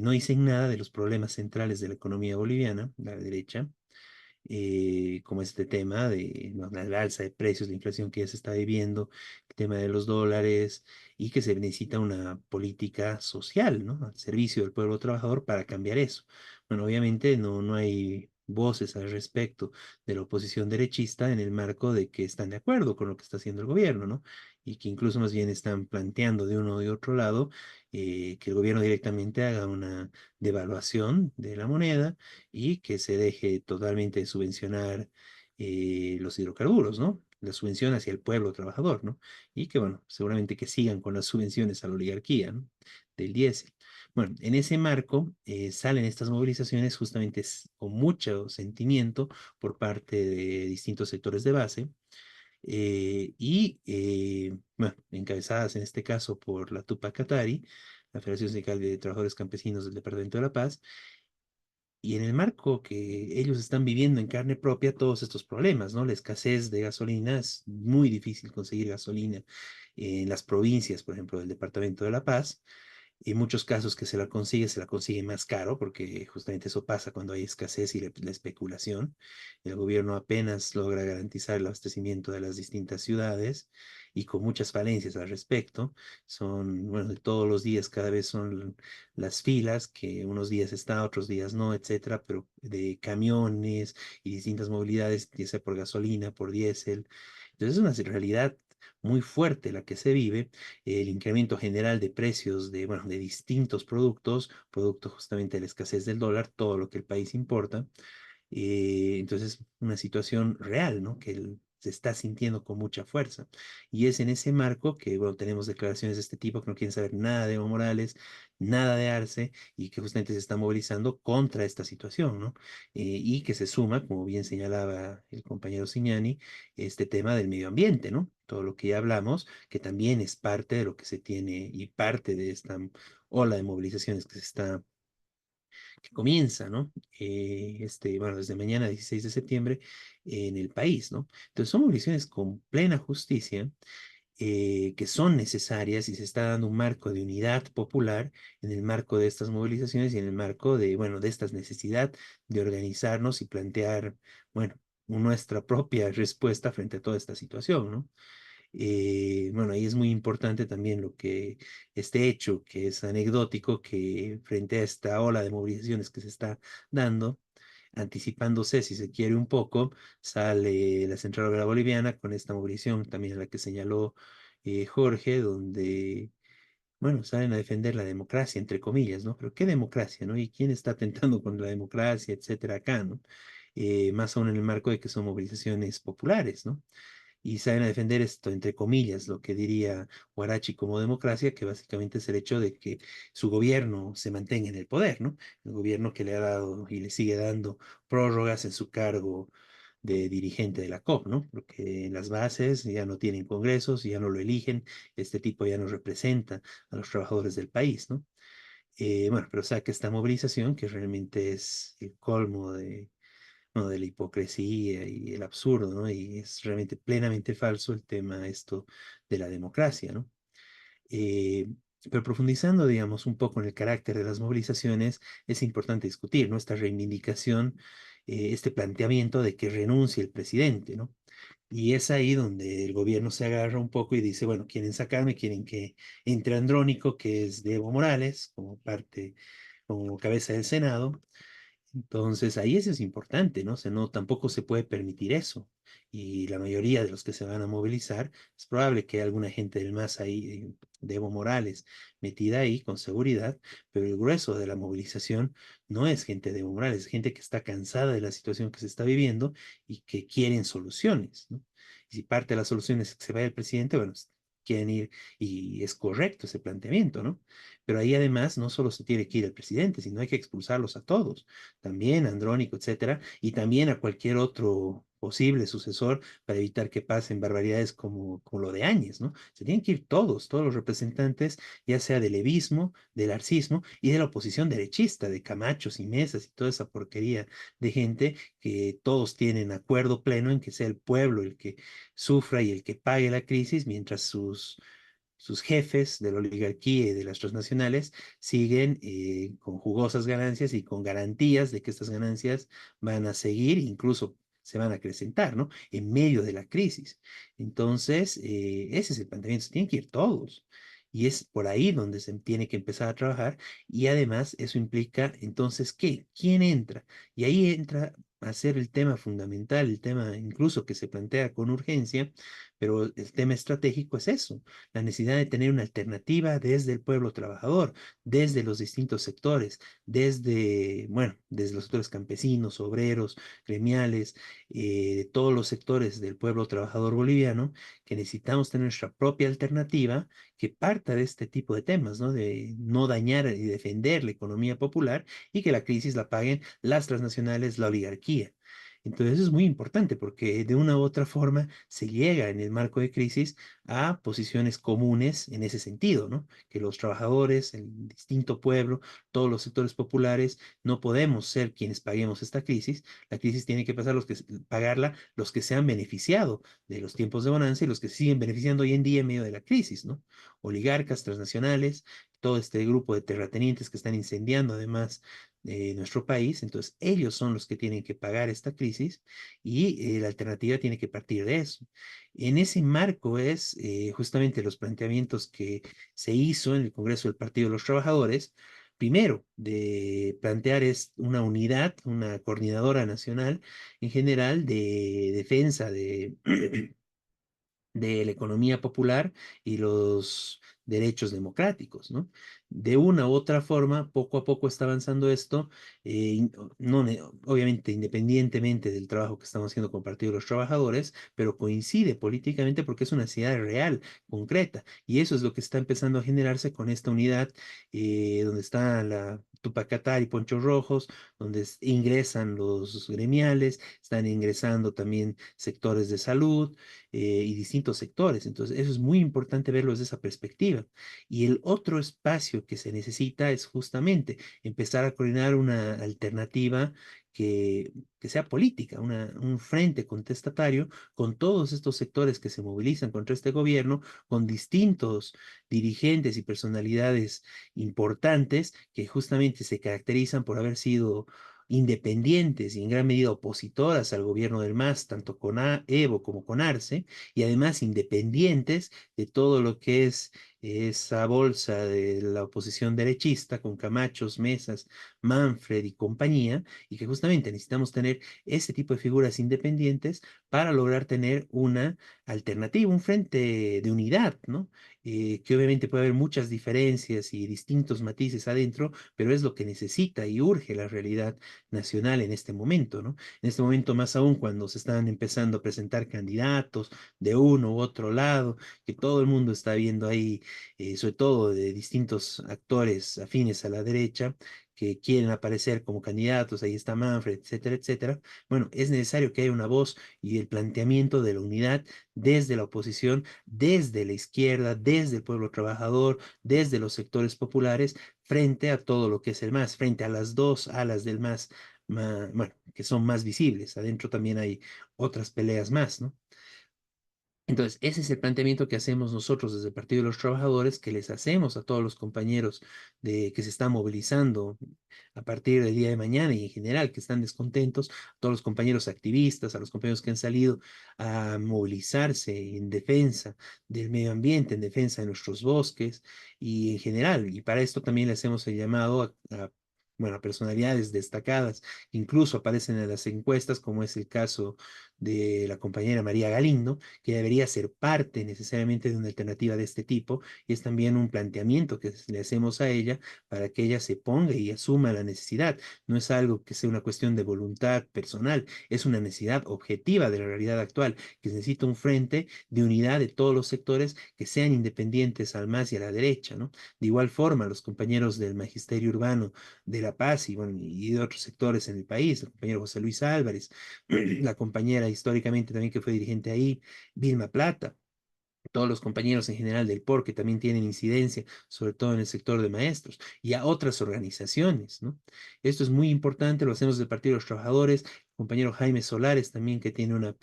no dicen nada de los problemas centrales de la economía boliviana, la derecha, como este tema de ¿no? la alza de precios, la inflación que ya se está viviendo, el tema de los dólares y que se necesita una política social, ¿no? Al servicio del pueblo trabajador para cambiar eso. Bueno, obviamente no hay voces al respecto de la oposición derechista en el marco de que están de acuerdo con lo que está haciendo el gobierno, ¿no? Y que incluso más bien están planteando de uno y otro lado que el gobierno directamente haga una devaluación de la moneda y que se deje totalmente de subvencionar los hidrocarburos, ¿no? La subvención hacia el pueblo trabajador, ¿no? Y que, bueno, seguramente que sigan con las subvenciones a la oligarquía, ¿no? Del diésel. Bueno, en ese marco salen estas movilizaciones justamente con mucho sentimiento por parte de distintos sectores de base bueno, encabezadas en este caso por la Tupac Katari, la Federación Sindical de Trabajadores Campesinos del Departamento de La Paz, Y en el marco que ellos están viviendo en carne propia todos estos problemas, ¿no? La escasez de gasolina, es muy difícil conseguir gasolina en las provincias, por ejemplo, del Departamento de La Paz. En muchos casos que se la consigue más caro, porque justamente eso pasa cuando hay escasez y la especulación. El gobierno apenas logra garantizar el abastecimiento de las distintas ciudades y con muchas falencias al respecto. Son, bueno, de todos los días cada vez son las filas, que unos días está, otros días no, etcétera, pero de camiones y distintas movilidades, ya sea por gasolina, por diésel. Entonces es una realidad muy fuerte la que se vive, el incremento general de precios de, bueno, de distintos productos, producto justamente de la escasez del dólar, todo lo que el país importa. Entonces, una situación real, ¿no? Que se está sintiendo con mucha fuerza. Y es en ese marco que, bueno, tenemos declaraciones de este tipo que no quieren saber nada de Evo Morales, nada de Arce, y que justamente se está movilizando contra esta situación, ¿no? Y que se suma, como bien señalaba el compañero Signani, este tema del medio ambiente, ¿no? Todo lo que ya hablamos, que también es parte de lo que se tiene y parte de esta ola de movilizaciones que comienza, ¿no? Bueno, desde mañana, 16 de septiembre, en el país, ¿no? Entonces son movilizaciones con plena justicia, que son necesarias y se está dando un marco de unidad popular en el marco de estas movilizaciones y en el marco de, bueno, de esta necesidad de organizarnos y plantear, bueno, nuestra propia respuesta frente a toda esta situación, ¿no? Bueno, ahí es muy importante también lo que este hecho, que es anecdótico, que frente a esta ola de movilizaciones que se está dando, anticipándose, si se quiere un poco, sale la Central Obrera Boliviana con esta movilización también a la que señaló Jorge, donde, bueno, salen a defender la democracia, entre comillas, ¿no? Pero ¿qué democracia, no? ¿Y quién está atentando contra la democracia, etcétera, acá, ¿no? Más aún en el marco de que son movilizaciones populares, ¿no? Y salen a defender esto, entre comillas, lo que diría Huarachi como democracia, que básicamente es el hecho de que su gobierno se mantenga en el poder, ¿no? El gobierno que le ha dado y le sigue dando prórrogas en su cargo de dirigente de la COP, ¿no? Porque en las bases ya no tienen congresos, ya no lo eligen, este tipo ya no representa a los trabajadores del país, ¿no? Bueno, pero saca esta movilización que realmente es el colmo de, ¿no? De la hipocresía y el absurdo, ¿no? Y es realmente plenamente falso el tema esto de la democracia, ¿no? Eh, pero profundizando, digamos, un poco en el carácter de las movilizaciones, es importante discutir, ¿no? Esta reivindicación, este planteamiento de que renuncie el presidente, ¿no? Y es ahí donde el gobierno se agarra un poco y dice, bueno, quieren sacarme, quieren que entre Andrónico, que es de Evo Morales, como parte, como cabeza del Senado. Entonces, ahí eso es importante, ¿no? O sea, no, tampoco se puede permitir eso. Y la mayoría de los que se van a movilizar, es probable que haya alguna gente del MAS ahí, de Evo Morales, metida ahí con seguridad, pero el grueso de la movilización no es gente de Evo Morales, es gente que está cansada de la situación que se está viviendo y que quieren soluciones, ¿no? Y si parte de las soluciones es que se vaya el presidente, bueno, quieren ir, y es correcto ese planteamiento, ¿no? Pero ahí además no solo se tiene que ir el presidente, sino hay que expulsarlos a todos, también a Andrónico, etcétera, y también a cualquier otro posible sucesor para evitar que pasen barbaridades como lo de Áñez, ¿no? Se tienen que ir todos, todos los representantes, ya sea del levismo, del arcismo y de la oposición derechista, de Camachos y Mesas y toda esa porquería de gente que todos tienen acuerdo pleno en que sea el pueblo el que sufra y el que pague la crisis, mientras sus jefes de la oligarquía y de las transnacionales siguen con jugosas ganancias y con garantías de que estas ganancias van a seguir, incluso se van a acrecentar, ¿no? En medio de la crisis. Entonces, ese es el planteamiento, se tienen que ir todos. Y es por ahí donde se tiene que empezar a trabajar y además eso implica entonces, ¿qué? ¿Quién entra? Y ahí entra a ser el tema fundamental, el tema incluso que se plantea con urgencia, pero el tema estratégico es eso, la necesidad de tener una alternativa desde el pueblo trabajador, desde los distintos sectores, desde, bueno, desde los sectores campesinos, obreros, gremiales, de todos los sectores del pueblo trabajador boliviano, que necesitamos tener nuestra propia alternativa que parta de este tipo de temas, ¿no? De no dañar y defender la economía popular y que la crisis la paguen las transnacionales, la oligarquía. Entonces eso es muy importante porque de una u otra forma se llega en el marco de crisis a posiciones comunes en ese sentido, ¿no? Que los trabajadores, el distinto pueblo, todos los sectores populares, no podemos ser quienes paguemos esta crisis. La crisis tiene que pagarla los que se han beneficiado de los tiempos de bonanza y los que se siguen beneficiando hoy en día en medio de la crisis, ¿no? Oligarcas transnacionales, todo este grupo de terratenientes que están incendiando además nuestro país, entonces ellos son los que tienen que pagar esta crisis y la alternativa tiene que partir de eso. En ese marco es justamente los planteamientos que se hizo en el Congreso del Partido de los Trabajadores, primero de plantear una unidad, una coordinadora nacional en general de defensa de la economía popular y los derechos democráticos, ¿no? De una u otra forma, poco a poco está avanzando esto, no, obviamente independientemente del trabajo que estamos haciendo con el Partido de los Trabajadores, pero coincide políticamente porque es una necesidad real, concreta, y eso es lo que está empezando a generarse con esta unidad, donde está la Tupac Katari y Ponchos Rojos, donde ingresan los gremiales, están ingresando también sectores de salud, y distintos sectores. Entonces, eso es muy importante verlo desde esa perspectiva. Y el otro espacio que se necesita es justamente empezar a coordinar una alternativa que sea política, un frente contestatario con todos estos sectores que se movilizan contra este gobierno, con distintos dirigentes y personalidades importantes que justamente se caracterizan por haber sido independientes y en gran medida opositoras al gobierno del MAS, tanto con Evo como con Arce, y además independientes de todo lo que es esa bolsa de la oposición derechista con Camachos, Mesas, Manfred y compañía, y que justamente necesitamos tener ese tipo de figuras independientes para lograr tener una alternativa, un frente de unidad, ¿no? Que obviamente puede haber muchas diferencias y distintos matices adentro, pero es lo que necesita y urge la realidad nacional en este momento, ¿no? En este momento más aún cuando se están empezando a presentar candidatos de uno u otro lado, que todo el mundo está viendo ahí, sobre todo de distintos actores afines a la derecha, que quieren aparecer como candidatos, ahí está Manfred, etcétera, etcétera. Bueno, es necesario que haya una voz y el planteamiento de la unidad desde la oposición, desde la izquierda, desde el pueblo trabajador, desde los sectores populares, frente a todo lo que es el MAS, frente a las dos alas del MAS, bueno, que son más visibles. Adentro también hay otras peleas más, ¿no? Entonces, ese es el planteamiento que hacemos nosotros desde el Partido de los Trabajadores, que les hacemos a todos los compañeros que se están movilizando a partir del día de mañana y en general que están descontentos, a todos los compañeros activistas, a los compañeros que han salido a movilizarse en defensa del medio ambiente, en defensa de nuestros bosques y en general. Y para esto también le hacemos el llamado bueno, a personalidades destacadas, incluso aparecen en las encuestas, como es el caso de la compañera María Galindo, que debería ser parte necesariamente de una alternativa de este tipo, y es también un planteamiento que le hacemos a ella para que ella se ponga y asuma la necesidad. No es algo que sea una cuestión de voluntad personal, es una necesidad objetiva de la realidad actual, que se necesita un frente de unidad de todos los sectores que sean independientes al MAS y a la derecha, ¿no? De igual forma, los compañeros del Magisterio Urbano de La Paz y, bueno, y de otros sectores en el país, el compañero José Luis Álvarez, la compañera históricamente también que fue dirigente ahí, Vilma Plata, todos los compañeros en general del POR que también tienen incidencia, sobre todo en el sector de maestros, y a otras organizaciones, ¿no? Esto es muy importante, lo hacemos del Partido de los Trabajadores, el compañero Jaime Solares también que tiene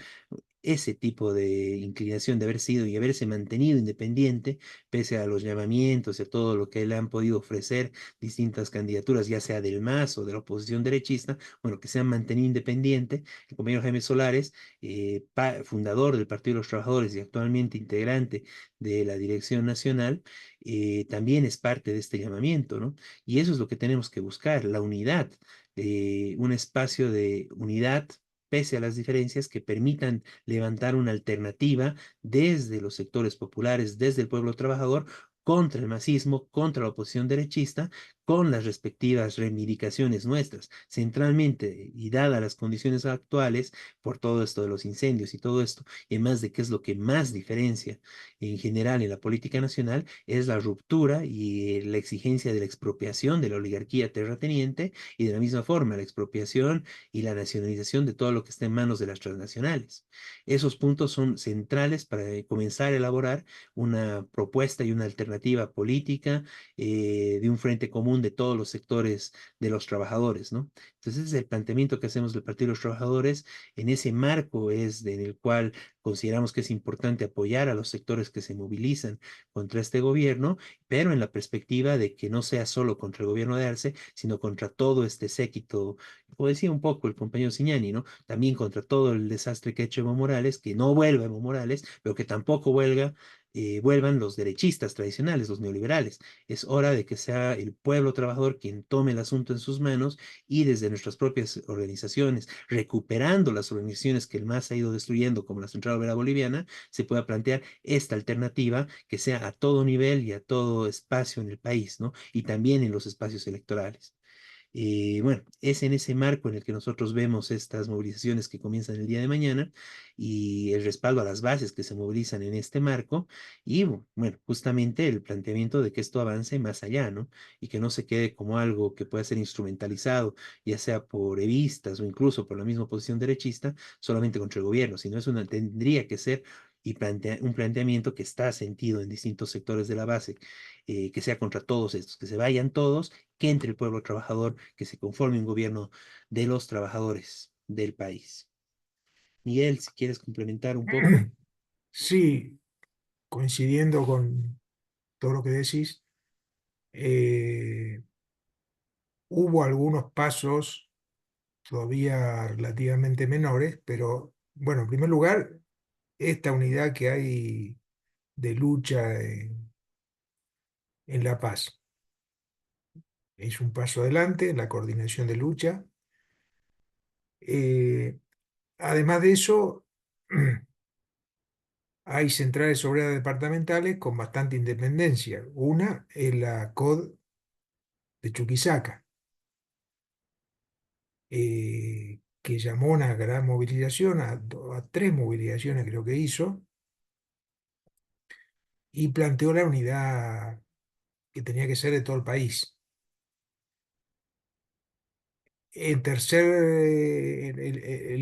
ese tipo de inclinación de haber sido y haberse mantenido independiente, pese a los llamamientos y a todo lo que le han podido ofrecer distintas candidaturas, ya sea del MAS o de la oposición derechista, bueno, que se han mantenido independiente. El compañero Jaime Solares, fundador del Partido de los Trabajadores y actualmente integrante de la Dirección Nacional, también es parte de este llamamiento, ¿no? Y eso es lo que tenemos que buscar, la unidad, un espacio de unidad pese a las diferencias que permitan levantar una alternativa desde los sectores populares, desde el pueblo trabajador, contra el masismo, contra la oposición derechista, con las respectivas reivindicaciones nuestras, centralmente, y dadas las condiciones actuales, por todo esto de los incendios y todo esto, y además de qué es lo que más diferencia en general en la política nacional, es la ruptura y la exigencia de la expropiación de la oligarquía terrateniente, y de la misma forma la expropiación y la nacionalización de todo lo que está en manos de las transnacionales. Esos puntos son centrales para comenzar a elaborar una propuesta y una alternativa política, de un frente común de todos los sectores de los trabajadores, ¿no? Entonces, ese es el planteamiento que hacemos del Partido de los Trabajadores. En ese marco es en el cual consideramos que es importante apoyar a los sectores que se movilizan contra este gobierno, pero en la perspectiva de que no sea solo contra el gobierno de Arce, sino contra todo este séquito, como decía un poco el compañero Siñani, ¿no? También contra todo el desastre que ha hecho Evo Morales, que no vuelva Evo Morales, pero que tampoco vuelvan los derechistas tradicionales, los neoliberales. Es hora de que sea el pueblo trabajador quien tome el asunto en sus manos, y desde nuestras propias organizaciones, recuperando las organizaciones que el MAS ha ido destruyendo, como la Central Obrera Boliviana, se pueda plantear esta alternativa que sea a todo nivel y a todo espacio en el país, ¿no? Y también en los espacios electorales. Bueno, es en ese marco en el que nosotros vemos estas movilizaciones que comienzan el día de mañana, y el respaldo a las bases que se movilizan en este marco, y bueno, justamente el planteamiento de que esto avance más allá, ¿no? Y que no se quede como algo que pueda ser instrumentalizado, ya sea por evistas o incluso por la misma oposición derechista, solamente contra el gobierno, sino tendría que ser un planteamiento que está sentido en distintos sectores de la base, que sea contra todos estos, que se vayan todos, que entre el pueblo trabajador, que se conforme un gobierno de los trabajadores del país. Miguel, si quieres complementar un poco. Sí, coincidiendo con todo lo que decís, eh, hubo algunos pasos todavía relativamente menores, pero bueno, en primer lugar, esta unidad que hay de lucha en La Paz es un paso adelante, la coordinación de lucha. Eh, Además de eso, hay centrales obreras departamentales con bastante independencia. Una es la COD de Chuquisaca, que llamó a una gran movilización, a tres movilizaciones creo que hizo, y planteó la unidad que tenía que ser de todo el país. El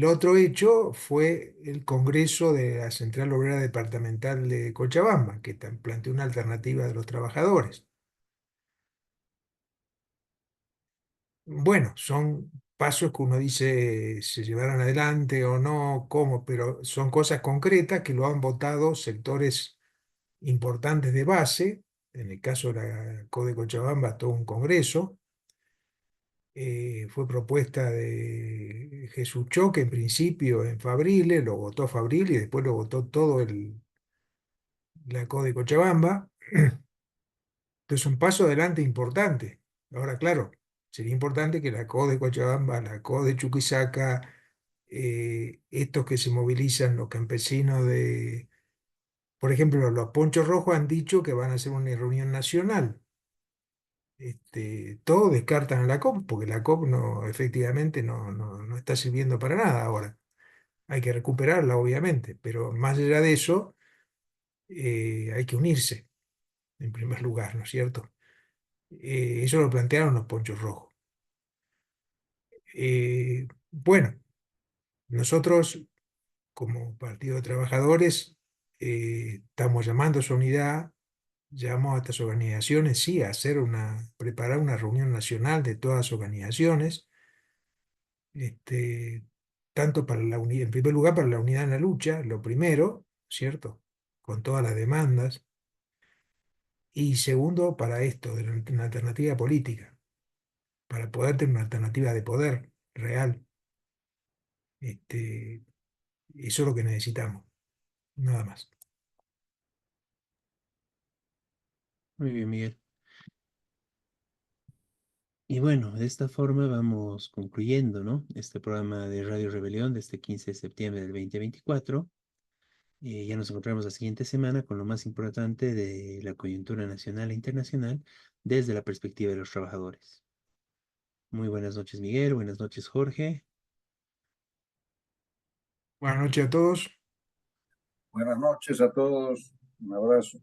otro hecho fue el Congreso de la Central Obrera Departamental de Cochabamba, que planteó una alternativa de los trabajadores. Bueno, son pasos que uno dice se llevarán adelante o no, cómo, pero son cosas concretas que lo han votado sectores importantes de base. En el caso de la CODE Cochabamba, todo un congreso. Fue propuesta de Jesús Choque en principio en Fabriles, lo votó Fabriles y después lo votó todo la CODE Cochabamba. Entonces, un paso adelante importante. Ahora, claro, sería importante que la CODE Cochabamba, la CODE Chuquisaca, estos que se movilizan, los campesinos por ejemplo, los Ponchos Rojos han dicho que van a hacer una reunión nacional. Todos descartan a la COP, porque la COP no, efectivamente no está sirviendo para nada ahora. Hay que recuperarla, obviamente, pero más allá de eso, hay que unirse, en primer lugar, ¿no es cierto? Eso lo plantearon los Ponchos Rojos. Bueno, nosotros, como Partido de Trabajadores, estamos llamando a su unidad, llamamos a estas organizaciones, sí, a preparar una reunión nacional de todas las organizaciones, este, tanto para la unidad, en primer lugar para la unidad en la lucha, lo primero, ¿cierto? Con todas las demandas, y segundo, para esto, de una alternativa política, para poder tener una alternativa de poder real. Este, Eso es lo que necesitamos, nada más. Muy bien, Miguel. Y bueno, de esta forma vamos concluyendo, ¿no? Este programa de Radio Rebelión de este 15 de septiembre del 2024. Ya nos encontramos la siguiente semana con lo más importante de la coyuntura nacional e internacional desde la perspectiva de los trabajadores. Muy buenas noches, Miguel. Buenas noches, Jorge. Buenas noches a todos. Buenas noches a todos. Un abrazo.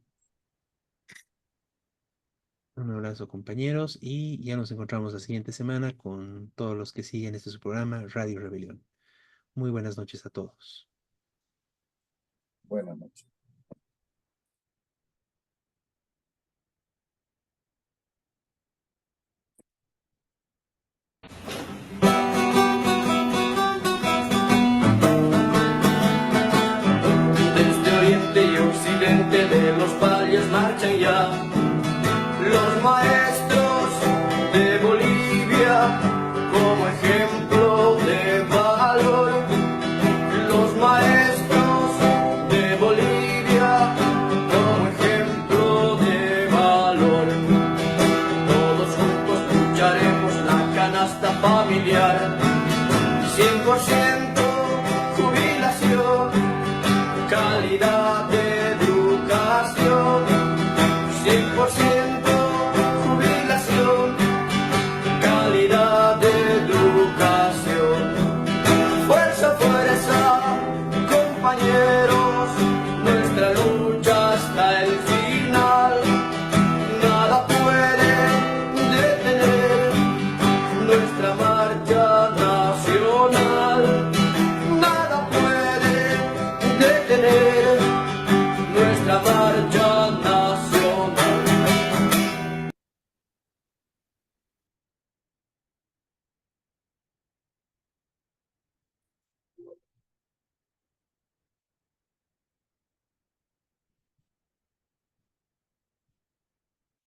Un abrazo, compañeros, y ya nos encontramos la siguiente semana con todos los que siguen este su programa Radio Rebelión. Muy buenas noches a todos. Buenas noches. Desde oriente y occidente de los valles marchan ya los maestros de Bolivia como ejemplo de valor. Los maestros de Bolivia como ejemplo de valor. Todos juntos lucharemos la canasta familiar 100%.